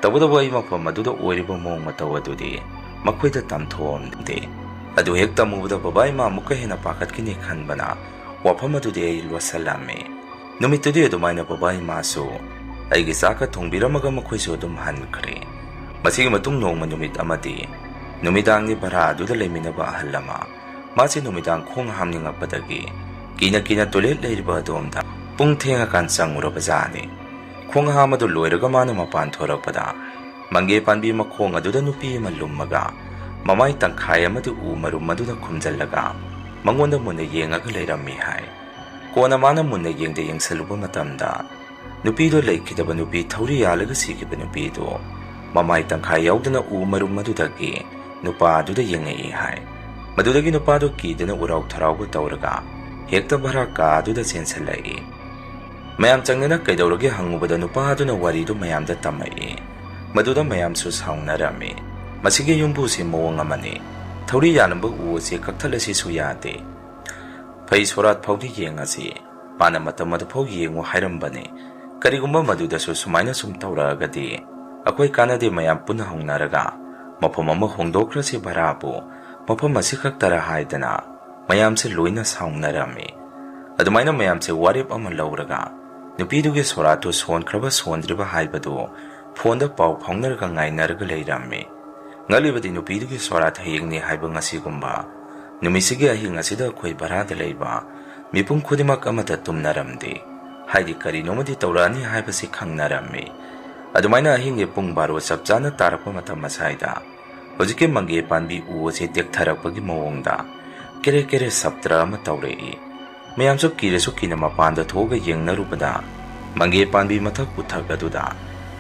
ꯇꯧꯕꯇꯕꯨ ꯑꯩ ꯃꯐꯝ ꯑꯗꯨꯗ ꯑꯣꯏꯔꯤꯕ ꯃꯑꯣꯡ ꯃꯇꯧ ꯑꯗꯨꯗꯤ ꯃꯈꯣꯏꯗ ꯇꯝꯊꯣꯛꯑꯝꯗꯦ꯫ ꯑꯗꯨ ꯍꯦꯛ ꯇꯝꯃꯨꯕꯗ ꯕꯕꯥ ꯏꯃꯥ ꯑꯃꯨꯛꯀ ꯍꯦꯟꯅ ꯄꯥꯈꯠꯈꯤꯅꯤ ꯈꯟꯕꯅ ꯋꯥꯐꯝ ꯑꯗꯨꯗꯤ ꯑꯩ ꯂꯣꯠꯁꯤꯜꯂꯝꯃꯤ꯫ ꯅꯨꯃꯤꯠꯇꯨꯗꯤ ꯑꯗꯨꯃꯥꯏꯅ ꯕꯕꯥ ꯏꯃꯥꯁꯨ ꯑꯩꯒꯤ ꯆꯥꯛꯀ ꯊꯣꯡꯕꯤꯔꯝꯃꯒ ꯃꯈꯣꯏꯁꯨ ꯑꯗꯨꯝ ꯍꯟꯈ꯭ꯔꯦ꯫ ꯃꯁꯤꯒꯤ ꯃꯇꯨꯡ ꯅꯣꯡꯃ ꯅꯨꯃꯤꯠ ꯑꯃꯗꯤ ꯅꯨꯃꯤꯗꯥꯡꯒꯤ ꯚꯔꯥ ꯑꯗꯨꯗ ꯂꯩꯃꯤꯟꯅꯕ ꯑꯍꯜ ꯑꯃ, ꯃꯥꯁꯤ ꯅꯨꯃꯤꯗꯥꯡ ꯈꯣꯡ ꯍꯥꯝꯅꯤꯡꯉꯛꯄꯗꯒꯤ ꯀꯤꯅ ꯇꯣꯏꯂꯦꯠ ꯂꯩꯔꯤꯕ ꯑꯗꯣꯝꯗ ꯄꯨꯡ ꯊꯦꯡꯉꯀꯥꯟ ꯆꯪꯉꯨꯔꯕꯖꯥꯠꯅꯤ꯫ ꯈꯣꯡ ꯍꯥꯝꯕꯗꯨ ꯂꯣꯏꯔꯒ ꯃꯥꯅ ꯃꯄꯥꯟ ꯊꯣꯔꯛꯄꯗ ꯃꯪꯒꯦ ꯄꯥꯟꯕꯤ ꯃꯈꯣꯡ ꯑꯗꯨꯗ ꯅꯨꯄꯤ ꯑꯃ ꯂꯨꯝꯃꯒ ꯃꯃꯥꯏ ꯇꯪꯈꯥꯏ ꯑꯃꯗꯤ ꯎ ꯃꯔꯨꯝ ꯑꯗꯨꯅ ꯈꯨꯝꯖꯤꯜꯂꯒ ꯃꯉꯣꯟꯗ ꯃꯨꯟꯅ ꯌꯦꯡꯉꯒ ꯂꯩꯔꯝꯃꯤ ꯍꯥꯏ꯫ ꯀꯣꯟꯅ ꯃꯥꯅ ꯃꯨꯟꯅ ꯌꯦꯡꯁꯜꯂꯨꯕ ꯃꯇꯝꯗ ꯅꯨꯄꯤꯗꯣ ꯂꯩꯈꯤꯗꯕ ꯅꯨꯄꯤ ꯊꯧꯔꯤ ꯌꯥꯜꯂꯒ ꯁꯤꯈꯤꯕ ꯅꯨꯄꯤꯗꯣ ꯃꯃꯥꯏ ꯇꯪꯈꯥꯏ ꯌꯥꯎꯗꯅ ꯎ ꯃꯔꯨꯝ ꯑꯗꯨꯗꯒꯤ ꯅꯨꯄꯥ ꯑꯗꯨꯗ ꯌꯦꯡꯉꯛꯏ ꯍꯥꯏ꯫ ꯃꯗꯨꯗꯒꯤ ꯅꯨꯄꯥꯗꯣ ꯀꯤꯗꯨꯅ ꯎꯔꯥꯎ ꯊꯔꯥꯎꯕ ꯇꯧꯔꯒ ꯍꯦꯛꯇ ꯚꯔꯥ ꯀꯥ ꯑꯗꯨꯗ ꯆꯦꯟꯁꯤꯜꯂꯛꯏ꯫ ꯃꯌꯥꯝ ꯆꯪꯗꯅ ꯀꯩꯗꯧꯔꯒꯦ ꯍꯪꯉꯨꯕꯗ ꯅꯨꯄꯥ ꯑꯗꯨꯅ ꯋꯥꯔꯤꯗꯨ ꯃꯌꯥꯝꯗ ꯇꯝꯃꯛꯏ꯫ ꯃꯗꯨꯗ ꯃꯌꯥꯝꯁꯨ ꯁꯥꯎꯅꯔꯝꯃꯤ꯫ ꯃꯁꯤꯒꯤ ꯌꯨꯝꯕꯨꯁꯤ ꯃꯑꯣꯡ ꯑꯃꯅꯤ, ꯊꯧꯔꯤ ꯌꯥꯜꯂꯝꯕ ꯎ ꯑꯁꯤ ꯀꯛꯊꯠꯂꯁꯤꯁꯨ ꯌꯥꯗꯦ, ꯐꯩ ꯁꯣꯔꯥꯠ ꯐꯥꯎꯗꯤ ꯌꯦꯡꯉꯁꯤ, ꯃꯥꯅ ꯃꯇꯝ ꯑꯗꯨꯐꯥꯎ ꯌꯦꯡꯉꯨ ꯍꯥꯏꯔꯝꯕꯅꯤ꯫ ꯀꯔꯤꯒꯨꯝꯕ ꯃꯗꯨꯗꯁꯨ ꯁꯨꯃꯥꯏꯅ ꯁꯨꯝ ꯇꯧꯔꯛꯑꯒꯗꯤ ꯑꯩꯈꯣꯏ ꯀꯥꯟꯅꯗꯦ, ꯃꯌꯥꯝ ꯄꯨꯟꯅ ꯍꯧꯅꯔꯒ ꯃꯐꯝ ꯑꯃ ꯍꯣꯡꯗꯣꯛꯈ꯭ꯔꯁꯤ ꯚꯔꯥꯕꯨ, ꯃꯐꯝ ꯑꯁꯤꯈꯛꯇꯔ ꯍꯥꯏꯗꯅ ꯃꯌꯥꯝꯁꯦ ꯂꯣꯏꯅ ꯁꯥꯎꯅꯔꯝꯃꯤ꯫ ꯑꯗꯨꯃꯥꯏꯅ ꯃꯌꯥꯝꯁꯦ ꯋꯥꯔꯦꯞ ꯑꯃ ꯂꯧꯔꯒ ꯅꯨꯄꯤꯗꯨꯒꯤ ꯁꯣꯔꯥꯠꯇꯨ ꯁꯣꯟꯈ꯭ꯔꯕ ꯁꯣꯟꯗ꯭ꯔꯤꯕ ꯍꯥꯏꯕꯗꯨ ꯐꯣꯟꯗ ꯄꯥꯎ ꯐꯥꯎꯅꯔꯒ ꯉꯥꯏꯅꯔꯒ ꯂꯩꯔꯝꯃꯤ꯫ ꯉꯜꯂꯤꯕꯗꯤ ꯅꯨꯄꯤꯗꯨꯒꯤ ꯁꯣꯔꯥꯠ ꯍꯌꯦꯡꯅꯤ ꯍꯥꯏꯕ ꯉꯁꯤꯒꯨꯝꯕ ꯅꯨꯃꯤꯠꯁꯤꯒꯤ ꯑꯍꯤꯡ ꯑꯁꯤꯗ ꯑꯩꯈꯣꯏ ꯚꯔꯥꯗ ꯂꯩꯕ ꯃꯤꯄꯨꯝ ꯈꯨꯗꯤꯡꯃꯛ ꯑꯃꯠꯇ ꯇꯨꯝꯅꯔꯝꯗꯦ꯫ ꯍꯥꯏꯗꯤ ꯀꯔꯤꯅꯣꯃꯗꯤ ꯇꯧꯔꯛꯑꯅꯤ ꯍꯥꯏꯕꯁꯤ ꯈꯪꯅꯔꯝꯃꯤ꯫ ꯑꯗꯨꯃꯥꯏꯅ ꯑꯍꯤꯡꯒꯤ ꯄꯨꯡ 12 ꯆꯞ ꯆꯥꯅ ꯇꯥꯔꯛꯄ ꯃꯇꯝ ꯑꯁ꯭ꯋꯥꯏꯗ ꯍꯧꯖꯤꯛꯀꯤ ꯃꯪꯒꯦ ꯄꯥꯟꯕꯤ ꯎ ꯑꯁꯤ ꯇꯦꯛꯊꯔꯛꯄꯒꯤ ꯃꯑꯣꯡꯗ ꯀꯦꯔꯦ ꯀꯦꯔꯦ ꯁꯞꯇ꯭ꯔ ꯑꯃ ꯇꯧꯔꯛꯏ꯫ ꯃꯌꯥꯝꯁꯨ ꯀꯤꯔꯁꯨ ꯀꯤꯅ ꯃꯄꯥꯟꯗ ꯊꯣꯛꯑꯒ ꯌꯦꯡꯅꯔꯨꯕꯗ ꯃꯪꯒꯦ ꯄꯥꯟꯕꯤ ꯃꯊꯛ ꯎꯊꯛ ꯑꯗꯨꯗ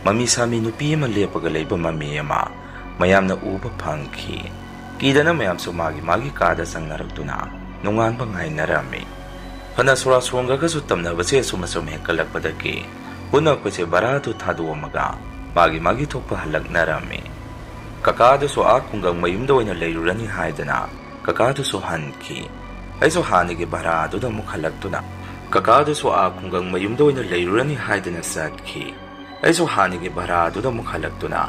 ꯃꯃꯤ ꯁꯥꯃꯤ ꯅꯨꯄꯤ ꯑꯃ ꯂꯦꯞꯄꯒ ꯂꯩꯕ ꯃꯃꯤ ꯑꯃ ꯃꯌꯥꯝꯅ ꯎꯕ ꯐꯪꯈꯤ꯫ ꯀꯤꯗꯅ ꯃꯌꯥꯝꯁꯨ ꯃꯥꯒꯤ ꯀꯥꯗ ꯆꯪꯅꯔꯛꯇꯨꯅ ꯅꯣꯡꯉꯥꯟꯕ ꯉꯥꯏꯅꯔꯝꯃꯤ꯫ ꯐꯅ ꯁꯣꯔꯥꯠ ꯁꯣꯟꯈ꯭ꯔꯒꯁꯨ ꯇꯝꯅꯕꯁꯦ ꯑꯁꯨꯝ ꯍꯦꯟꯀꯠꯂꯛꯄꯗꯒꯤ ꯄꯨꯟꯅ ꯑꯩꯈꯣꯏꯁꯦ ꯚꯔꯥꯗꯨ ꯊꯥꯗꯣꯛꯑꯝꯃꯒ ꯃꯥꯒꯤ ꯊꯣꯛꯄ ꯍꯜꯂꯛꯅꯔꯝꯃꯤ꯫ ꯀꯀꯥꯗꯨꯁꯨ ꯈꯨꯡꯒꯪ ꯃꯌꯨꯝꯗ ꯑꯣꯏꯅ ꯂꯩꯔꯨꯔꯅꯤ ꯍꯥꯏꯗꯅ ꯀꯀꯥꯗꯨꯁꯨ ꯍꯟꯈꯤ꯫ ꯑꯩꯁꯨ ꯍꯥꯟꯅꯒꯤ ꯚꯔꯥ ꯑꯗꯨꯗ ꯑꯃꯨꯛ ꯍꯜꯂꯛꯇꯨꯅ ꯀꯀꯥꯗꯨꯁꯨ ꯈꯨꯡꯒꯪ ꯃꯌꯨꯝꯗ ꯑꯣꯏꯅ ꯂꯩꯔꯨꯔꯅꯤ ꯍꯥꯏꯗꯅ ꯆꯠꯈꯤ꯫ ꯑꯩꯁꯨ ꯍꯥꯟꯅꯒꯤ ꯚꯔꯥ ꯑꯗꯨꯗ ꯑꯃꯨꯛ ꯍꯜꯂꯛꯇꯨꯅ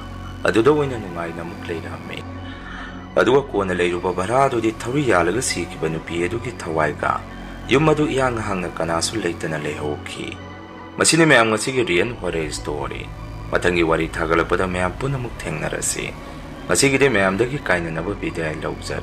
ꯑꯗꯨꯗ ꯑꯣꯏꯅ ꯅꯨꯡꯉꯥꯏꯅ ꯑꯃꯨꯛ ꯂꯩꯔꯝꯃꯤ꯫ ꯑꯗꯨꯒ ꯀꯣꯟꯅ ꯂꯩꯔꯨꯕ ꯚꯔꯥ ꯑꯗꯨꯗꯤ ꯊꯧꯔꯤ ꯌꯥꯜꯂꯒ ꯁꯤꯈꯤꯕ ꯅꯨꯄꯤ ꯑꯗꯨꯒꯤ ꯊꯋꯥꯏꯒ ꯌꯨꯝ ꯑꯗꯨ ꯏꯍꯥꯡ ꯍꯥꯡꯅ ꯀꯅꯥꯁꯨ ꯂꯩꯇꯅ ꯂꯩꯍꯧꯈꯤ꯫ ꯃꯁꯤꯅꯤ ꯃꯌꯥꯝ ꯉꯁꯤꯒꯤ ꯔꯤꯌꯦꯜ ꯍꯣꯔꯔ ꯁ꯭ꯇꯣꯔꯤ꯫ ꯃꯊꯪꯒꯤ ꯋꯥꯔꯤ ꯊꯥꯒꯠꯂꯛꯄꯗ ꯃꯌꯥꯝ ꯄꯨꯟꯅ ꯑꯃꯨꯛ ꯊꯦꯡꯅꯔꯁꯤ꯫ ꯉꯁꯤꯒꯤꯗꯤ ꯃꯌꯥꯝꯗꯒꯤ ꯀꯥꯏꯅꯅꯕ ꯕꯤꯗꯥꯏ ꯂꯧꯖꯔꯦ꯫